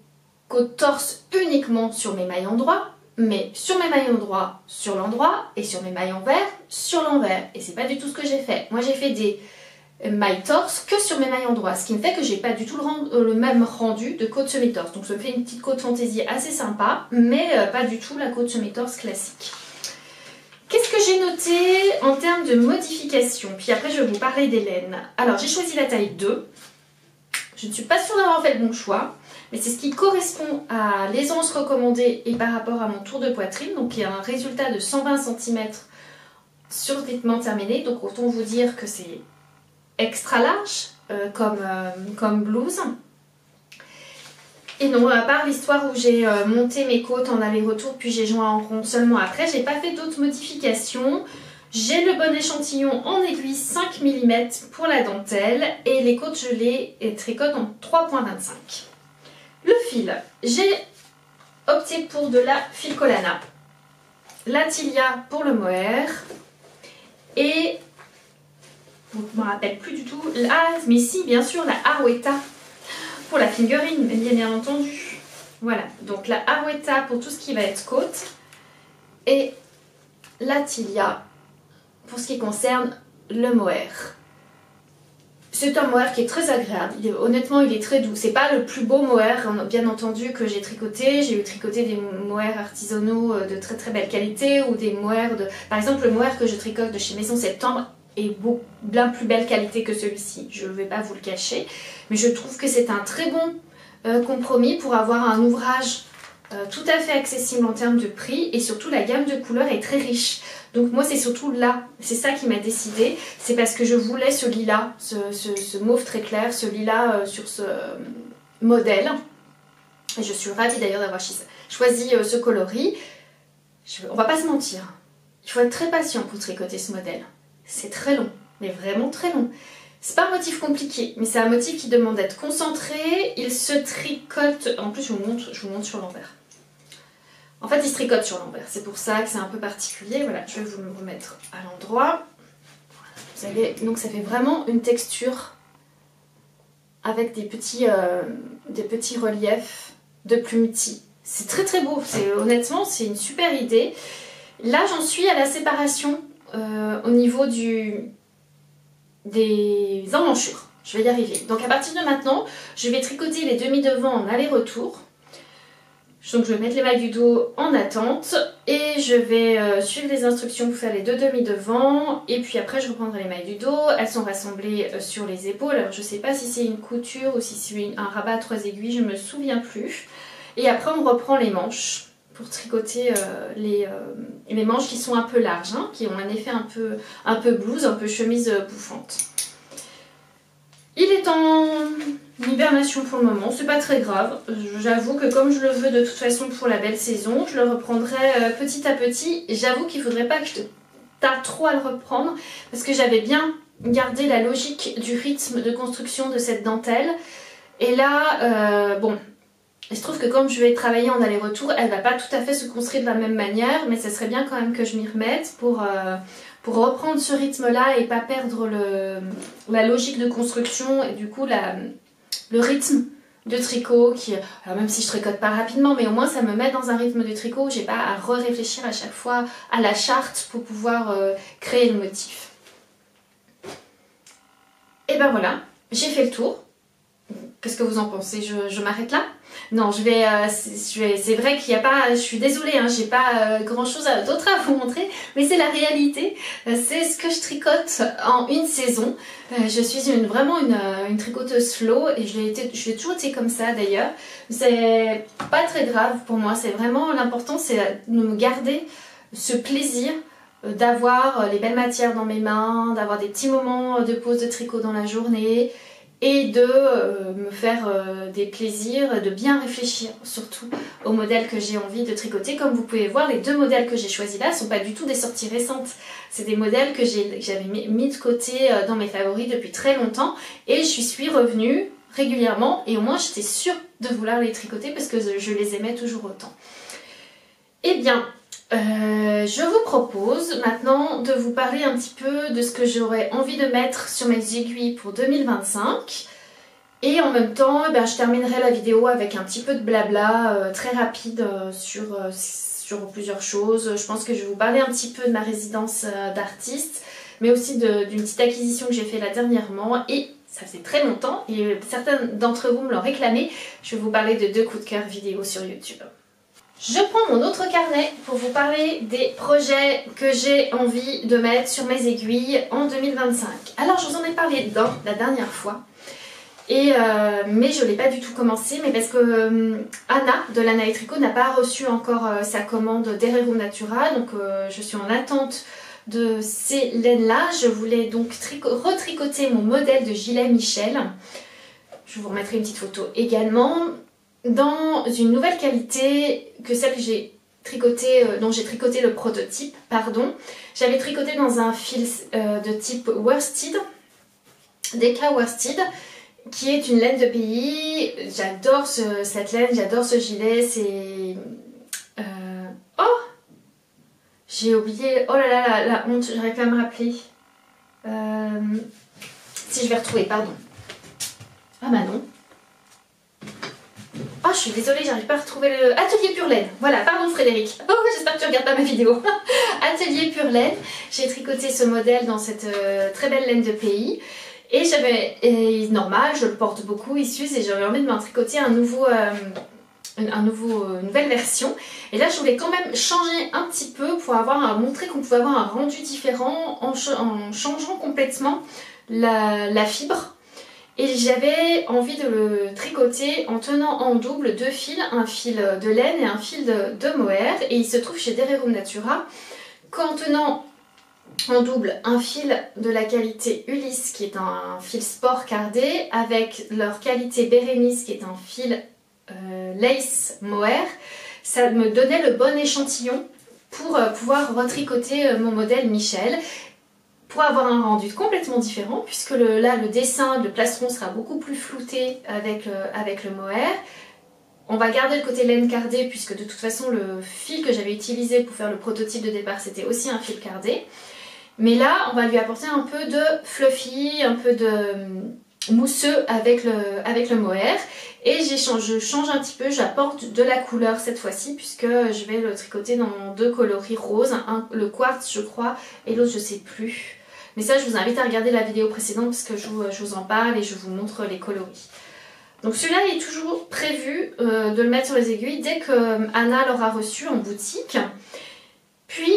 côtes torse uniquement sur mes mailles endroit, mais sur mes mailles endroit sur l'endroit et sur mes mailles envers sur l'envers. Et c'est pas du tout ce que j'ai fait. Moi j'ai fait des mailles torse que sur mes mailles endroit, ce qui me fait que j'ai pas du tout le même rendu de côte semi-torse. Donc ça me fait une petite côte fantaisie assez sympa, mais pas du tout la côte semi-torse classique. Qu'est-ce que j'ai noté en termes de modification? Puis après je vais vous parler des laines. Alors j'ai choisi la taille 2. Je ne suis pas sûre d'avoir fait le bon choix, mais c'est ce qui correspond à l'aisance recommandée et par rapport à mon tour de poitrine. Donc il y a un résultat de 120 cm sur vêtement terminé. Donc autant vous dire que c'est extra large comme blouse. Et non, à part l'histoire où j'ai monté mes côtes en aller-retour puis j'ai joint en rond seulement après, j'ai pas fait d'autres modifications. J'ai le bon échantillon en aiguille 5 mm pour la dentelle et les côtes je les tricote en 3,25. Le fil, j'ai opté pour de la fil Collana, la Tilia pour le mohair et je ne me rappelle plus du tout, mais si bien sûr la Arwetta pour la fingering, bien entendu. Voilà, donc la Arwetta pour tout ce qui va être côte et la Tilia pour ce qui concerne le mohair. C'est un mohair qui est très agréable, honnêtement il est très doux. C'est pas le plus beau mohair bien entendu que j'ai tricoté. J'ai eu tricoté des mohairs artisanaux de très très belle qualité ou des mohairs de... Par exemple le mohair que je tricote de chez Maison Septembre est bien plus belle qualité que celui-ci, je ne vais pas vous le cacher. Mais je trouve que c'est un très bon compromis pour avoir un ouvrage tout à fait accessible en termes de prix et surtout la gamme de couleurs est très riche. Donc moi c'est surtout là, c'est ça qui m'a décidé, c'est parce que je voulais ce lilas, ce mauve très clair, ce lilas sur ce modèle. Et je suis ravie d'ailleurs d'avoir choisi ce coloris. On va pas se mentir, il faut être très patient pour tricoter ce modèle. C'est très long, mais vraiment très long. C'est pas un motif compliqué, mais c'est un motif qui demande d'être concentré. Il se tricote, en plus je vous montre sur l'envers. En fait il se tricote sur l'envers, c'est pour ça que c'est un peu particulier. Voilà, je vais vous le remettre à l'endroit. Vous avez, donc ça fait vraiment une texture avec des petits reliefs de plumetis. C'est très très beau, honnêtement c'est une super idée. Là j'en suis à la séparation au niveau des emmanchures. Je vais y arriver. Donc à partir de maintenant, je vais tricoter les demi-devants en aller-retour. Donc je vais mettre les mailles du dos en attente et je vais suivre les instructions pour faire les deux demi-devants et puis après je reprendrai les mailles du dos. Elles sont rassemblées sur les épaules. Alors je ne sais pas si c'est une couture ou si c'est un rabat à 3 aiguilles, je ne me souviens plus. Et après on reprend les manches pour tricoter les manches qui sont un peu larges, hein, qui ont un effet un peu blouse, un peu chemise bouffante. Il est en hibernation pour le moment, c'est pas très grave. J'avoue que comme je le veux de toute façon pour la belle saison, je le reprendrai petit à petit. J'avoue qu'il faudrait pas que je tarde trop à le reprendre parce que j'avais bien gardé la logique du rythme de construction de cette dentelle. Et là, bon, il se trouve que comme je vais travailler en aller-retour, elle va pas tout à fait se construire de la même manière, mais ça serait bien quand même que je m'y remette pour reprendre ce rythme-là et pas perdre la logique de construction et du coup le rythme de tricot alors même si je tricote pas rapidement, mais au moins ça me met dans un rythme de tricot où j'ai pas à réfléchir à chaque fois à la charte pour pouvoir créer le motif. Et ben voilà, j'ai fait le tour. Qu'est-ce que vous en pensez? Je m'arrête là? Non, c'est vrai qu'il n'y a pas, je suis désolée, hein, j'ai pas grand chose d'autre à vous montrer, mais c'est la réalité, c'est ce que je tricote en une saison. Je suis vraiment une tricoteuse slow et je l'ai toujours été comme ça d'ailleurs. C'est pas très grave pour moi, c'est vraiment l'important, c'est de me garder ce plaisir d'avoir les belles matières dans mes mains, d'avoir des petits moments de pause de tricot dans la journée et de me faire des plaisirs, de bien réfléchir surtout aux modèles que j'ai envie de tricoter. Comme vous pouvez voir, les deux modèles que j'ai choisis là ne sont pas du tout des sorties récentes. C'est des modèles que j'avais mis de côté dans mes favoris depuis très longtemps et je suis revenue régulièrement et au moins j'étais sûre de vouloir les tricoter parce que je les aimais toujours autant. Eh bien, je vous propose maintenant de vous parler un petit peu de ce que j'aurais envie de mettre sur mes aiguilles pour 2025. Et en même temps, je terminerai la vidéo avec un petit peu de blabla très rapide sur plusieurs choses. Je pense que je vais vous parler un petit peu de ma résidence d'artiste, mais aussi d'une petite acquisition que j'ai fait là dernièrement. Et ça fait très longtemps, et certains d'entre vous me l'ont réclamé, je vais vous parler de 2 coups de cœur vidéo sur YouTube. Je prends mon autre carnet pour vous parler des projets que j'ai envie de mettre sur mes aiguilles en 2025. Alors je vous en ai parlé la dernière fois. Mais je ne l'ai pas du tout commencé, mais parce que Anna de Lana et Tricot n'a pas reçu encore sa commande d'Herero Natura, donc je suis en attente de ces laines-là. Je voulais donc retricoter mon modèle de gilet Michel. Je vous remettrai une petite photo également, dans une nouvelle qualité que celle que j'ai tricoté, dont j'ai tricoté le prototype, pardon. J'avais tricoté dans un fil de type worsted, Deka Worsted, qui est une laine de pays. J'adore cette laine, j'adore ce gilet, c'est... Oh, j'ai oublié, oh là là, la honte, j'arrive pas à me rappeler. Si je vais retrouver, pardon. Ah bah non. Oh, je suis désolée, j'arrive pas à retrouver le... Atelier Pure Laine. Voilà, pardon Frédéric. Oh, j'espère que tu regardes pas ma vidéo. Atelier Pure Laine. J'ai tricoté ce modèle dans cette très belle laine de pays. Et j'avais, normal, je le porte beaucoup, il s'use, et j'avais envie de m'en tricoter une nouvelle version. Et là, je voulais quand même changer un petit peu pour montrer qu'on pouvait avoir un rendu différent en changeant complètement la fibre. Et j'avais envie de le tricoter en tenant en double 2 fils, un fil de laine et un fil de mohair. Et il se trouve chez Herero Natura qu'en tenant en double un fil de la qualité Ulysse, qui est un fil sport cardé, avec leur qualité Bérénice, qui est un fil lace mohair, ça me donnait le bon échantillon pour pouvoir retricoter mon modèle Michel, pour avoir un rendu complètement différent, puisque là le dessin, le plastron sera beaucoup plus flouté avec le mohair. On va garder le côté laine cardé, puisque de toute façon le fil que j'avais utilisé pour faire le prototype de départ, c'était aussi un fil cardé. Mais là, on va lui apporter un peu de fluffy, un peu de mousseux avec le mohair. Et je change un petit peu, j'apporte de la couleur cette fois-ci, puisque je vais le tricoter dans 2 coloris roses. Le quartz, je crois, et l'autre, je sais plus. Mais ça, je vous invite à regarder la vidéo précédente, parce que je vous en parle et je vous montre les coloris. Donc celui-là, il est toujours prévu de le mettre sur les aiguilles dès que Anna l'aura reçu en boutique. Puis...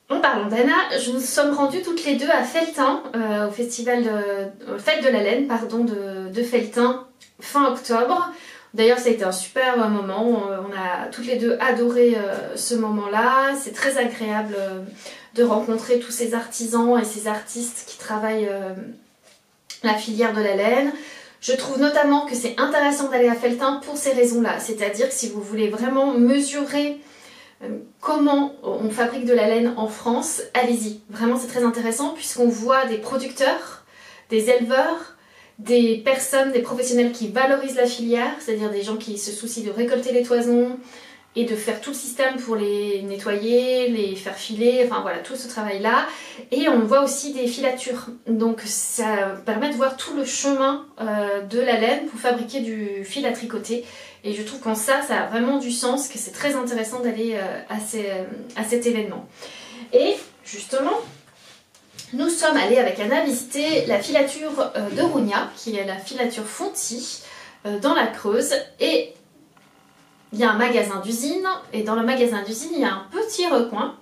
en parlant d'Anna, nous sommes rendues toutes les deux à Felletin, au festival Fête de la Laine, pardon, de Felletin, fin octobre. D'ailleurs, ça a été un super moment, on a toutes les deux adoré ce moment-là. C'est très agréable de rencontrer tous ces artisans et ces artistes qui travaillent la filière de la laine. Je trouve notamment que c'est intéressant d'aller à Felletin pour ces raisons-là, c'est-à-dire que si vous voulez vraiment mesurer comment on fabrique de la laine en France, allez-y. Vraiment, c'est très intéressant puisqu'on voit des producteurs, des éleveurs, des personnes, des professionnels qui valorisent la filière, c'est-à-dire des gens qui se soucient de récolter les toisons et de faire tout le système pour les nettoyer, les faire filer, enfin voilà, tout ce travail-là. Et on voit aussi des filatures. Donc ça permet de voir tout le chemin de la laine pour fabriquer du fil à tricoter. Et je trouve qu'en ça a vraiment du sens, que c'est très intéressant d'aller à cet événement. Et justement, nous sommes allés avec Anna visiter la filature de Rogna, qui est la filature Fonty, dans la Creuse. Et il y a un magasin d'usine, et dans le magasin d'usine, il y a un petit recoin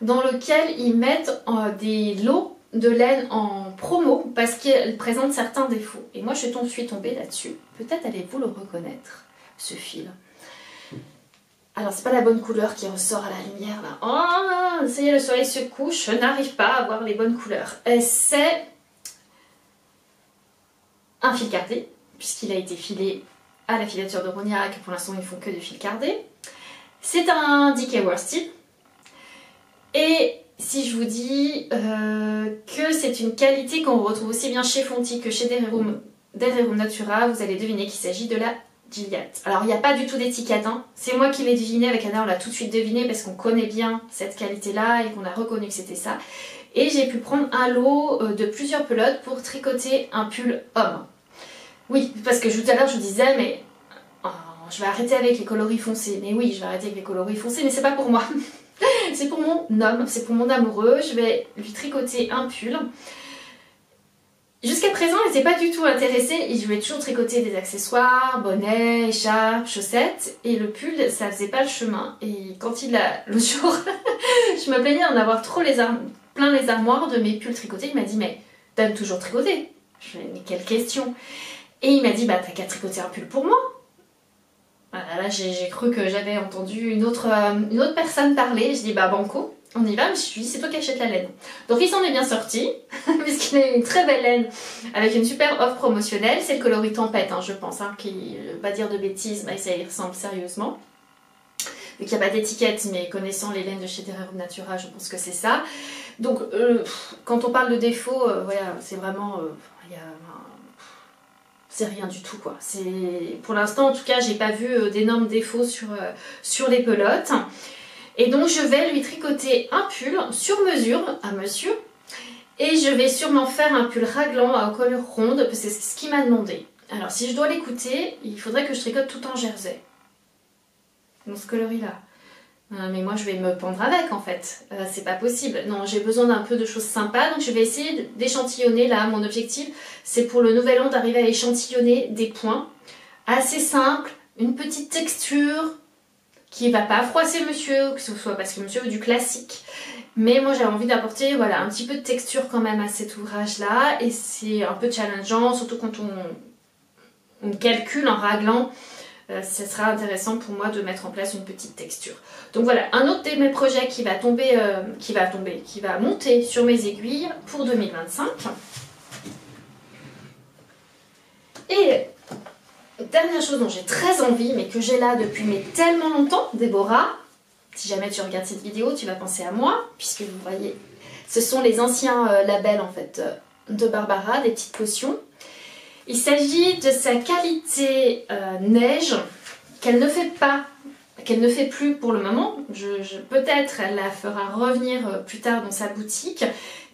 dans lequel ils mettent des lots de laine en promo parce qu'elle présente certains défauts. Et moi, je suis tombée là-dessus. Peut-être allez-vous le reconnaître, ce fil. Alors, c'est pas la bonne couleur qui ressort à la lumière, là. Oh, ça y est, le soleil se couche, je n'arrive pas à voir les bonnes couleurs. C'est un fil cardé, puisqu'il a été filé à la filature de Rogna, que pour l'instant ils font que du fil cardé. C'est un Deka Worsted. Et si je vous dis que c'est une qualité qu'on retrouve aussi bien chez Fonty que chez Herero d'Herbarium Natura, vous allez deviner qu'il s'agit de la Gilliatt. Alors il n'y a pas du tout d'étiquette, hein. C'est moi qui l'ai deviné, avec Anna on l'a tout de suite deviné parce qu'on connaît bien cette qualité-là et qu'on a reconnu que c'était ça. Et j'ai pu prendre un lot de plusieurs pelotes pour tricoter un pull homme. Oui, parce que tout à l'heure je vous disais, mais oh, je vais arrêter avec les coloris foncés. Mais oui, je vais arrêter avec les coloris foncés, mais c'est pas pour moi. C'est pour mon homme, c'est pour mon amoureux. Je vais lui tricoter un pull. Jusqu'à présent, elle n'était pas du tout intéressée et je lui ai toujours tricoté des accessoires, bonnets, écharpes, chaussettes. Et le pull, ça faisait pas le chemin. Et quand il a... L'autre jour, je me plaignais d'en avoir trop plein les armoires de mes pulls tricotés. Il m'a dit, mais t'aimes toujours tricoter? Je lui ai dit, mais quelle question? Et il m'a dit, bah t'as qu'à tricoter un pull pour moi. Voilà, là j'ai cru que j'avais entendu une autre personne parler. Je dis, bah banco. On y va, mais je lui dis c'est toi qui achètes la laine. Donc il s'en est bien sorti, puisqu'il a une très belle laine avec une super offre promotionnelle. C'est le coloris tempête, hein, je pense, hein, qui va dire de bêtises, mais ça y ressemble sérieusement. Donc il n'y a pas d'étiquette, mais connaissant les laines de chez Herbarium Natura, je pense que c'est ça. Donc quand on parle de défaut, voilà, c'est vraiment... c'est rien du tout, quoi. Pour l'instant, en tout cas, j'ai pas vu d'énormes défauts sur les pelotes. Et donc je vais lui tricoter un pull sur mesure à monsieur. Et je vais sûrement faire un pull raglan à colure ronde, parce que c'est ce qu'il m'a demandé. Alors si je dois l'écouter, il faudrait que je tricote tout en jersey. Dans ce coloris-là. Mais moi je vais me pendre avec en fait. C'est pas possible. Non, j'ai besoin d'un peu de choses sympas. Donc je vais essayer d'échantillonner là. Mon objectif, c'est pour le nouvel an d'arriver à échantillonner des points. Assez simples, une petite texture qui va pas froisser monsieur, que ce soit parce que monsieur veut du classique. Mais moi j'avais envie d'apporter voilà, un petit peu de texture quand même à cet ouvrage-là. Et c'est un peu challengeant, surtout quand on calcule en raglant. Ce sera intéressant pour moi de mettre en place une petite texture. Donc voilà, un autre de mes projets qui va monter sur mes aiguilles pour 2025. Et dernière chose dont j'ai très envie, mais que j'ai là depuis tellement longtemps, Déborah, si jamais tu regardes cette vidéo, tu vas penser à moi, puisque vous voyez, ce sont les anciens labels en fait de Barbara, des petites potions. Il s'agit de sa qualité neige, qu'elle ne fait plus pour le moment. Peut-être elle la fera revenir plus tard dans sa boutique,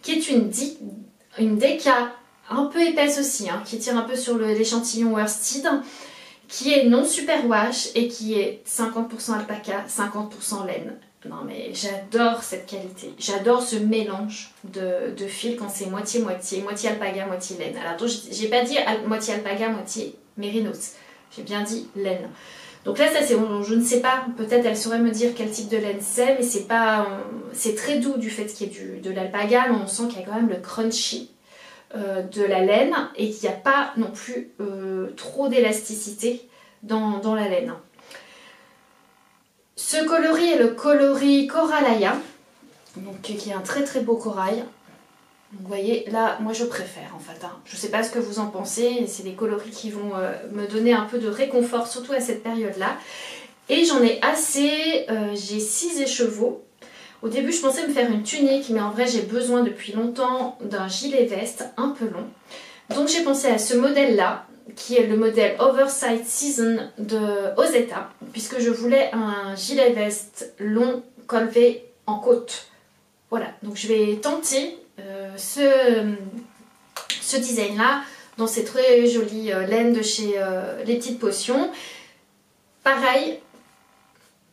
qui est une déca un peu épaisse aussi, hein, qui tire un peu sur l'échantillon worsted, qui est non superwash et qui est 50% alpaca, 50% laine. Non mais j'adore cette qualité, j'adore ce mélange de fils quand c'est moitié-moitié, moitié alpaga, moitié laine. Alors j'ai pas dit moitié alpaga, moitié mérinos, j'ai bien dit laine. Donc là ça c'est, je ne sais pas, peut-être elle saurait me dire quel type de laine c'est, mais c'est pas, c'est très doux du fait qu'il y ait de l'alpaga, mais on sent qu'il y a quand même le crunchy de la laine et qu'il n'y a pas non plus trop d'élasticité dans la laine. Ce coloris est le coloris Coralaya, donc qui est un très très beau corail. Vous voyez, là, moi je préfère en fait. Hein. Je ne sais pas ce que vous en pensez, c'est des coloris qui vont me donner un peu de réconfort, surtout à cette période-là. Et j'en ai assez, j'ai 6 écheveaux. Au début, je pensais me faire une tunique, mais en vrai, j'ai besoin depuis longtemps d'un gilet veste un peu long. Donc j'ai pensé à ce modèle-là, qui est le modèle Oversize Season de Ozetta, puisque je voulais un gilet veste long col V en côte. Voilà, donc je vais tenter ce design-là dans ces très jolies laines de chez Les Petites Potions. Pareil,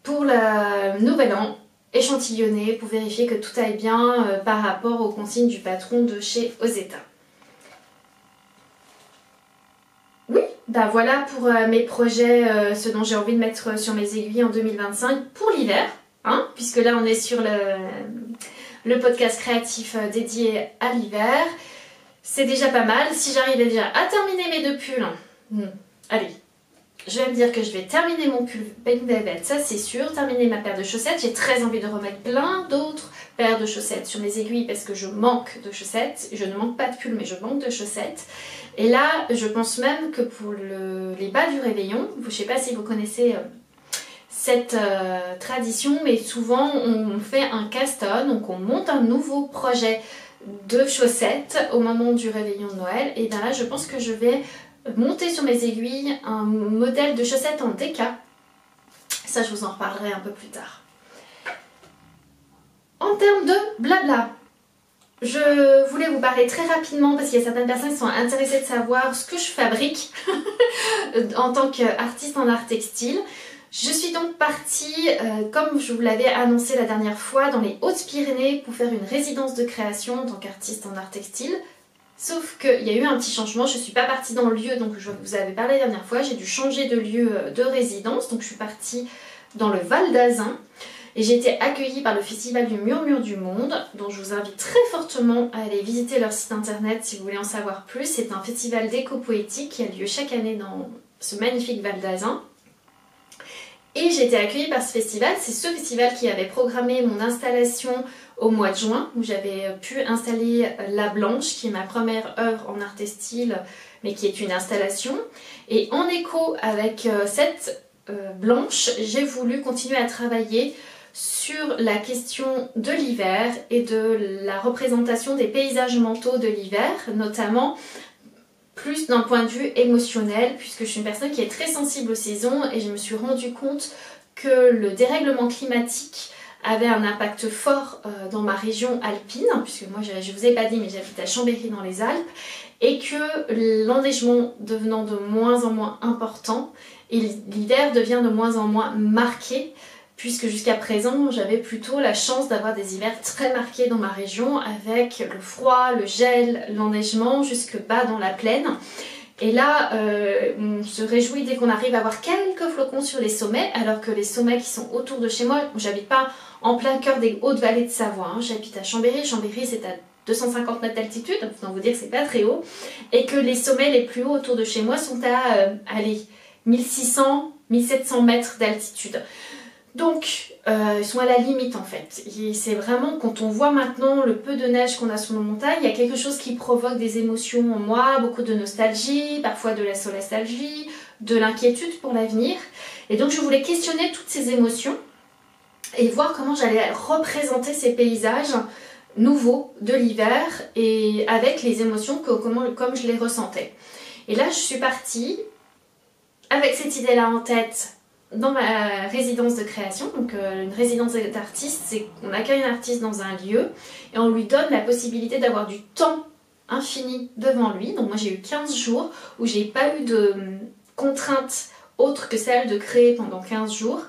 pour le nouvel an, échantillonner pour vérifier que tout aille bien par rapport aux consignes du patron de chez Ozetta. Oui, bah voilà pour mes projets, ce dont j'ai envie de mettre sur mes aiguilles en 2025 pour l'hiver, hein, puisque là on est sur le podcast créatif dédié à l'hiver. C'est déjà pas mal. Si j'arrivais déjà à terminer mes 2 pulls, allez, je vais me dire que je vais terminer mon pull Ben Velvet, ça c'est sûr, terminer ma paire de chaussettes. J'ai très envie de remettre plein d'autres paires de chaussettes sur mes aiguilles parce que je manque de chaussettes. Je ne manque pas de pull, mais je manque de chaussettes. Et là, je pense même que pour les bas du réveillon, je ne sais pas si vous connaissez cette tradition, mais souvent on fait un cast-on, donc on monte un nouveau projet de chaussettes au moment du réveillon de Noël. Et bien là je pense que je vais monter sur mes aiguilles un modèle de chaussettes en déca. Ça je vous en reparlerai un peu plus tard. En termes de blabla, je voulais vous parler très rapidement parce qu'il y a certaines personnes qui sont intéressées de savoir ce que je fabrique en tant qu'artiste en art textile. Je suis donc partie, comme je vous l'avais annoncé la dernière fois, dans les Hautes-Pyrénées pour faire une résidence de création en tant qu'artiste en art textile. Sauf qu'il y a eu un petit changement, je ne suis pas partie dans le lieu donc je vous avais parlé la dernière fois, j'ai dû changer de lieu de résidence, donc je suis partie dans le Val d'Azun. Et j'ai été accueillie par le Festival du Murmure du Monde, dont je vous invite très fortement à aller visiter leur site internet si vous voulez en savoir plus. C'est un festival d'éco-poétique qui a lieu chaque année dans ce magnifique Val d'Azun. Et j'ai été accueillie par ce festival. C'est ce festival qui avait programmé mon installation au mois de juin, où j'avais pu installer La Blanche, qui est ma première œuvre en art textile, mais qui est une installation. Et en écho avec cette Blanche, j'ai voulu continuer à travailler sur la question de l'hiver et de la représentation des paysages mentaux de l'hiver, notamment plus d'un point de vue émotionnel, puisque je suis une personne qui est très sensible aux saisons et je me suis rendu compte que le dérèglement climatique avait un impact fort dans ma région alpine, puisque moi je vous ai pas dit mais j'habite à Chambéry dans les Alpes, et que l'enneigement devenant de moins en moins important et l'hiver devient de moins en moins marqué, puisque jusqu'à présent j'avais plutôt la chance d'avoir des hivers très marqués dans ma région avec le froid, le gel, l'enneigement jusque bas dans la plaine. Et là on se réjouit dès qu'on arrive à avoir quelques flocons sur les sommets, alors que les sommets qui sont autour de chez moi, j'habite pas en plein cœur des hautes vallées de Savoie, hein. J'habite à Chambéry, Chambéry c'est à 250 mètres d'altitude, autant vous dire que c'est pas très haut, et que les sommets les plus hauts autour de chez moi sont à allez, 1600, 1700 mètres d'altitude. Donc ils sont à la limite en fait. C'est vraiment quand on voit maintenant le peu de neige qu'on a sur nos montagnes, il y a quelque chose qui provoque des émotions en moi, beaucoup de nostalgie, parfois de la solastalgie, de l'inquiétude pour l'avenir. Et donc je voulais questionner toutes ces émotions et voir comment j'allais représenter ces paysages nouveaux de l'hiver et avec les émotions comme je les ressentais. Et là je suis partie avec cette idée-là en tête dans ma résidence de création. Donc une résidence d'artiste, c'est qu'on accueille un artiste dans un lieu et on lui donne la possibilité d'avoir du temps infini devant lui. Donc moi j'ai eu 15 jours où j'ai pas eu de contraintes autres que celle de créer pendant 15 jours.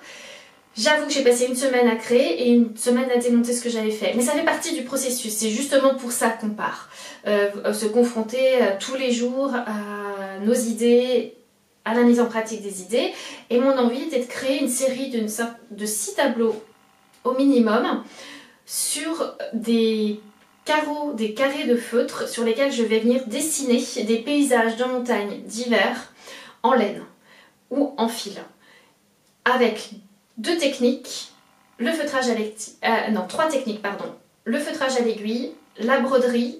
J'avoue que j'ai passé une semaine à créer et une semaine à démonter ce que j'avais fait. Mais ça fait partie du processus, c'est justement pour ça qu'on part. Se confronter tous les jours à nos idées, à la mise en pratique des idées. Et mon envie était de créer une série d'une sorte de 6 tableaux au minimum sur des carreaux, des carrés de feutre sur lesquels je vais venir dessiner des paysages de montagne d'hiver en laine ou en fil. Avec 2 techniques, le feutrage à non, 3 techniques, pardon. Le feutrage à l'aiguille, la broderie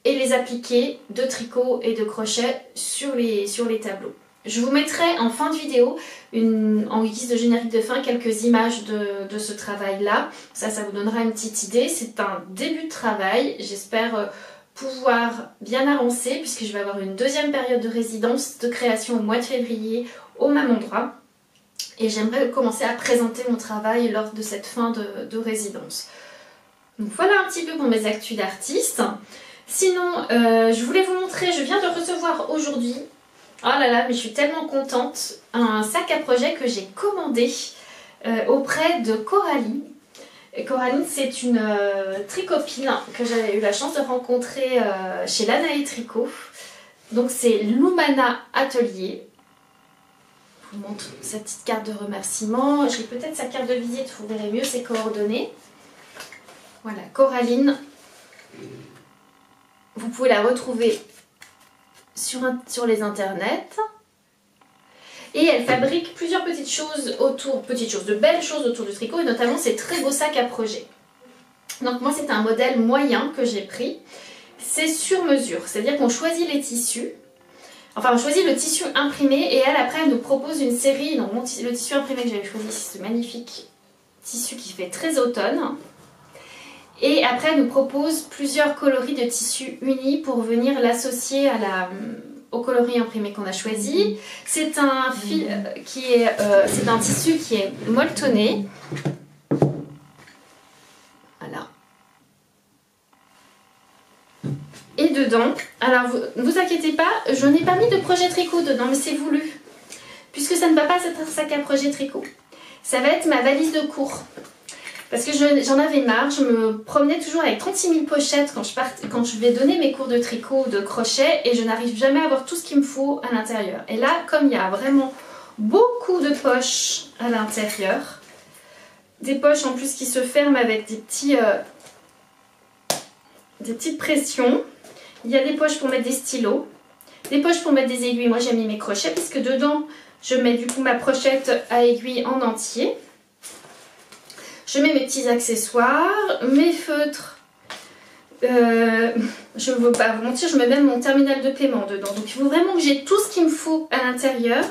et les appliqués de tricot et de crochet sur les tableaux. Je vous mettrai en fin de vidéo, en guise de générique de fin, quelques images de ce travail-là. Ça vous donnera une petite idée. C'est un début de travail. J'espère pouvoir bien avancer puisque je vais avoir une deuxième période de résidence de création au mois de février au même endroit. Et j'aimerais commencer à présenter mon travail lors de cette fin de résidence. Donc voilà un petit peu pour mes actus d'artiste. Sinon, je voulais vous montrer, je viens de recevoir aujourd'hui, oh là là, mais je suis tellement contente, un sac à projet que j'ai commandé auprès de Coraline. Coraline, c'est une tricopine que j'avais eu la chance de rencontrer chez Lanae Tricot. Donc c'est Lumana Atelier. Je vous montre sa petite carte de remerciement. J'ai peut-être sa carte de visite, vous verrez mieux ses coordonnées. Voilà, Coraline. Vous pouvez la retrouver sur les internets. Et elle fabrique plusieurs petites choses autour, de belles choses autour du tricot, et notamment ces très beaux sacs à projet. Donc moi c'est un modèle moyen que j'ai pris. C'est sur mesure, c'est-à-dire qu'on choisit les tissus. Enfin, on choisit le tissu imprimé et elle, après, elle nous propose une série. Donc, le tissu imprimé que j'avais choisi, c'est ce magnifique tissu qui fait très automne. Et après elle nous propose plusieurs coloris de tissu unis pour venir l'associer au coloris imprimé qu'on a choisi. C'est un fil c'est un tissu qui est molletonné. Voilà. Et dedans, alors vous inquiétez pas, je n'ai pas mis de projet tricot dedans, mais c'est voulu. Puisque ça ne va pas être un sac à projet tricot. Ça va être ma valise de cours. Parce que j'en avais marre, je me promenais toujours avec 36 000 pochettes quand je vais donner mes cours de tricot ou de crochet et je n'arrive jamais à avoir tout ce qu'il me faut à l'intérieur. Et là, comme il y a vraiment beaucoup de poches à l'intérieur, des poches en plus qui se ferment avec des petites pressions, il y a des poches pour mettre des stylos, des poches pour mettre des aiguilles. Moi j'ai mis mes crochets puisque dedans je mets du coup ma pochette à aiguilles en entier. Je mets mes petits accessoires, mes feutres, je ne veux pas vous mentir, je mets même mon terminal de paiement dedans. Donc il faut vraiment que j'ai tout ce qu'il me faut à l'intérieur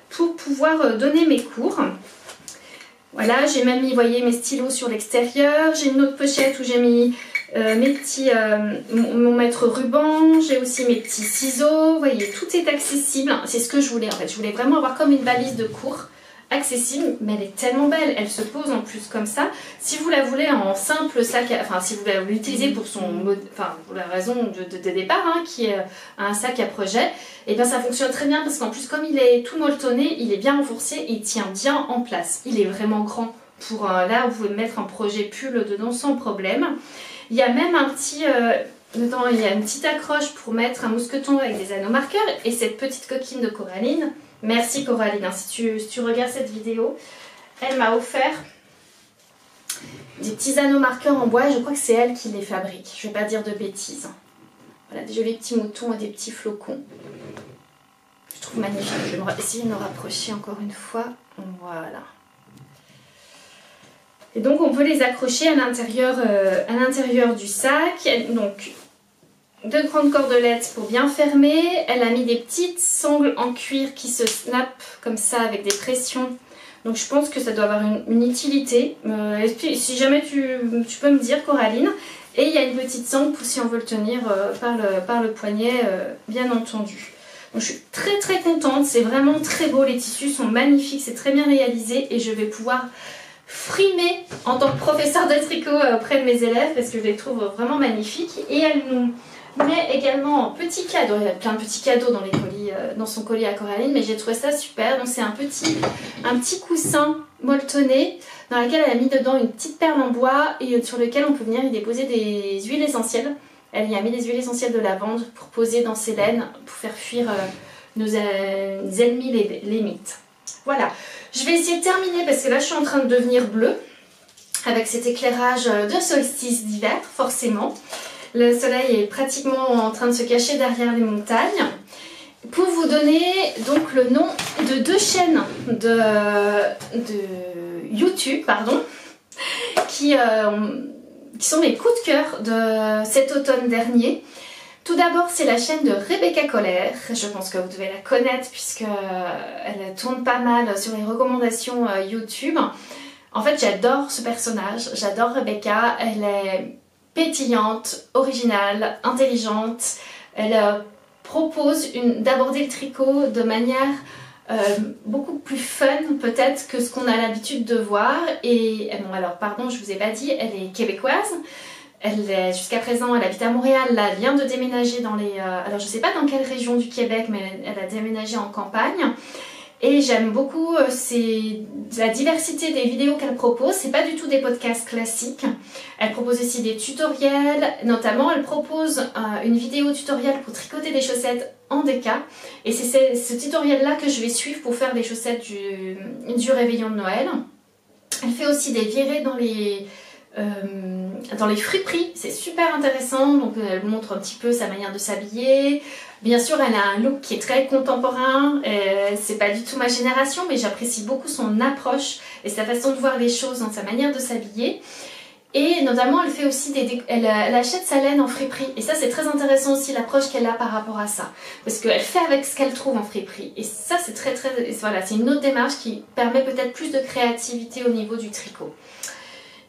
pour pouvoir donner mes cours. Voilà, j'ai même mis, vous voyez, mes stylos sur l'extérieur. J'ai une autre pochette où j'ai mis mon mètre ruban. J'ai aussi mes petits ciseaux. Vous voyez, tout est accessible. C'est ce que je voulais en fait. Je voulais vraiment avoir comme une valise de cours accessible, mais elle est tellement belle, elle se pose en plus comme ça. Si vous la voulez en simple sac, enfin si vous l'utilisez pour pour la raison de départ, hein, qui est un sac à projet, et bien ça fonctionne très bien parce qu'en plus comme il est tout molletonné, il est bien renforcé et il tient bien en place. Il est vraiment grand pour là vous pouvez mettre un projet pull dedans sans problème. Il y a même un petit dedans, il y a une petite accroche pour mettre un mousqueton avec des anneaux marqueurs et cette petite coquine de Coraline. Merci Coraline, hein, si tu regardes cette vidéo, elle m'a offert des petits anneaux marqueurs en bois, je crois que c'est elle qui les fabrique, je ne vais pas dire de bêtises. Voilà, des jolis petits moutons et des petits flocons. Je trouve magnifique, je vais essayer de me rapprocher encore une fois, voilà. Et donc on peut les accrocher à l'intérieur du sac, donc deux grandes cordelettes pour bien fermer. Elle a mis des petites sangles en cuir qui se snappent comme ça avec des pressions. Donc je pense que ça doit avoir une utilité. Si jamais tu peux me dire Coraline. Et il y a une petite sangle pour si on veut le tenir par le poignet, bien entendu. Donc je suis très très contente. C'est vraiment très beau. Les tissus sont magnifiques. C'est très bien réalisé. Et je vais pouvoir frimer en tant que professeur de tricot auprès de mes élèves parce que je les trouve vraiment magnifiques. Et elle nous met également en petits cadeaux, il y a plein de petits cadeaux dans les colis, dans son colis à Coraline, mais j'ai trouvé ça super. Donc c'est un petit coussin molletonné dans lequel elle a mis dedans une petite perle en bois et sur lequel on peut venir y déposer des huiles essentielles. Elle y a mis des huiles essentielles de lavande pour poser dans ses laines pour faire fuir nos ennemis les mites. Voilà, je vais essayer de terminer parce que là je suis en train de devenir bleue avec cet éclairage de solstice d'hiver forcément. Le soleil est pratiquement en train de se cacher derrière les montagnes. Pour vous donner donc le nom de deux chaînes de YouTube, pardon, qui sont mes coups de cœur de cet automne dernier. Tout d'abord, c'est la chaîne de Rebecca Colère. Je pense que vous devez la connaître puisqu'elle tourne pas mal sur les recommandations YouTube. En fait, j'adore ce personnage, j'adore Rebecca. Elle est pétillante, originale, intelligente. Elle propose d'aborder le tricot de manière beaucoup plus fun peut-être que ce qu'on a l'habitude de voir. Et bon alors pardon, je vous ai pas dit, elle est québécoise. Jusqu'à présent, elle habite à Montréal, là, elle vient de déménager dans les... alors je sais pas dans quelle région du Québec, mais elle a déménagé en campagne. Et j'aime beaucoup la diversité des vidéos qu'elle propose. C'est pas du tout des podcasts classiques. Elle propose aussi des tutoriels. Notamment, elle propose une vidéo tutoriel pour tricoter des chaussettes en déca. Et c'est ce tutoriel-là que je vais suivre pour faire les chaussettes du réveillon de Noël. Elle fait aussi des virées dans les friperies. C'est super intéressant. Donc, elle montre un petit peu sa manière de s'habiller. Bien sûr, elle a un look qui est très contemporain, c'est pas du tout ma génération, mais j'apprécie beaucoup son approche et sa façon de voir les choses dans sa manière de s'habiller. Et notamment, elle fait aussi elle achète sa laine en friperie. Et ça, c'est très intéressant aussi l'approche qu'elle a par rapport à ça. Parce qu'elle fait avec ce qu'elle trouve en friperie. Et ça, c'est voilà, c'est une autre démarche qui permet peut-être plus de créativité au niveau du tricot.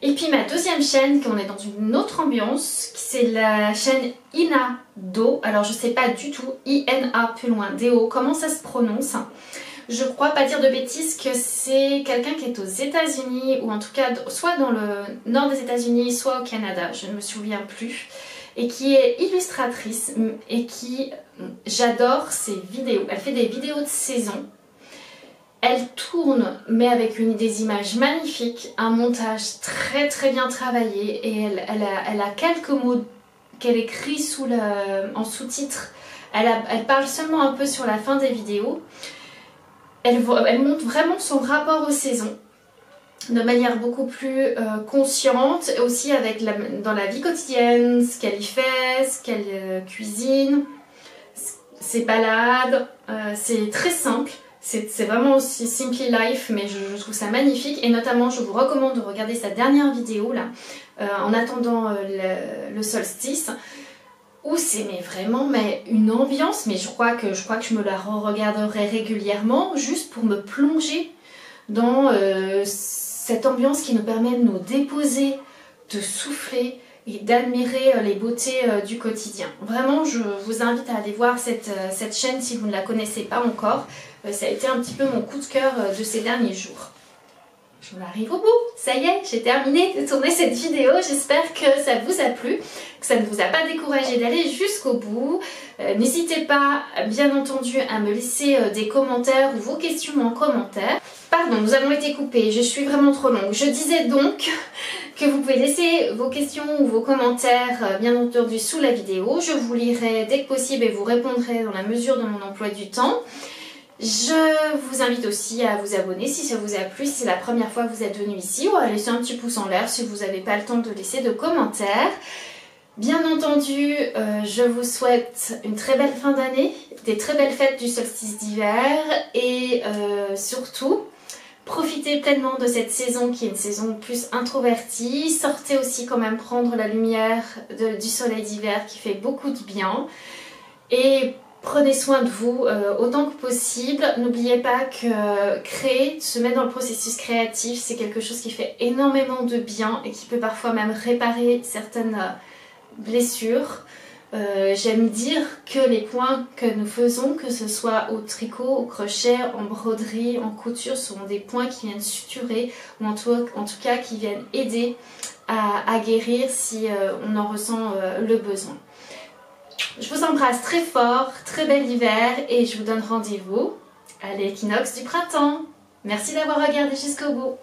Et puis ma deuxième chaîne, qu'on est dans une autre ambiance, c'est la chaîne Ina Do. Alors je sais pas du tout, I-N-A plus loin, D-O, comment ça se prononce. Je crois pas dire de bêtises que c'est quelqu'un qui est aux États-Unis, ou en tout cas soit dans le nord des États-Unis, soit au Canada, je ne me souviens plus. Et qui est illustratrice et qui, j'adore ses vidéos. Elle fait des vidéos de saison. Elle tourne, mais avec des images magnifiques, un montage très très bien travaillé, et elle a quelques mots qu'elle écrit en sous-titres. Elle parle seulement un peu sur la fin des vidéos. Elle montre vraiment son rapport aux saisons de manière beaucoup plus consciente, et aussi dans la vie quotidienne, ce qu'elle y fait, ce qu'elle cuisine, ses balades. C'est très simple. C'est vraiment aussi Simply Life, mais je trouve ça magnifique. Et notamment, je vous recommande de regarder sa dernière vidéo, là, en attendant le solstice, où c'est vraiment une ambiance, mais je crois que je me la regarderai régulièrement, juste pour me plonger dans cette ambiance qui nous permet de nous déposer, de souffler et d'admirer les beautés du quotidien. Vraiment, je vous invite à aller voir cette chaîne si vous ne la connaissez pas encore. Ça a été un petit peu mon coup de cœur de ces derniers jours. J'en arrive au bout, ça y est, j'ai terminé de tourner cette vidéo. J'espère que ça vous a plu, que ça ne vous a pas découragé d'aller jusqu'au bout. N'hésitez pas, bien entendu, à me laisser des commentaires ou vos questions en commentaire. Pardon, nous avons été coupés, je suis vraiment trop longue. Je disais donc que vous pouvez laisser vos questions ou vos commentaires, bien entendu, sous la vidéo. Je vous lirai dès que possible et vous répondrai dans la mesure de mon emploi du temps. Je vous invite aussi à vous abonner si ça vous a plu, si c'est la première fois que vous êtes venu ici, ou à laisser un petit pouce en l'air si vous n'avez pas le temps de laisser de commentaires. Bien entendu, je vous souhaite une très belle fin d'année, des très belles fêtes du solstice d'hiver, et surtout, profitez pleinement de cette saison qui est une saison plus introvertie. Sortez aussi quand même prendre la lumière du soleil d'hiver qui fait beaucoup de bien. Et prenez soin de vous autant que possible. N'oubliez pas que créer, se mettre dans le processus créatif, c'est quelque chose qui fait énormément de bien et qui peut parfois même réparer certaines blessures. J'aime dire que les points que nous faisons, que ce soit au tricot, au crochet, en broderie, en couture, sont des points qui viennent suturer, ou en tout cas qui viennent aider à guérir si on en ressent le besoin. Je vous embrasse très fort, très bel hiver, et je vous donne rendez-vous à l'équinoxe du printemps. Merci d'avoir regardé jusqu'au bout.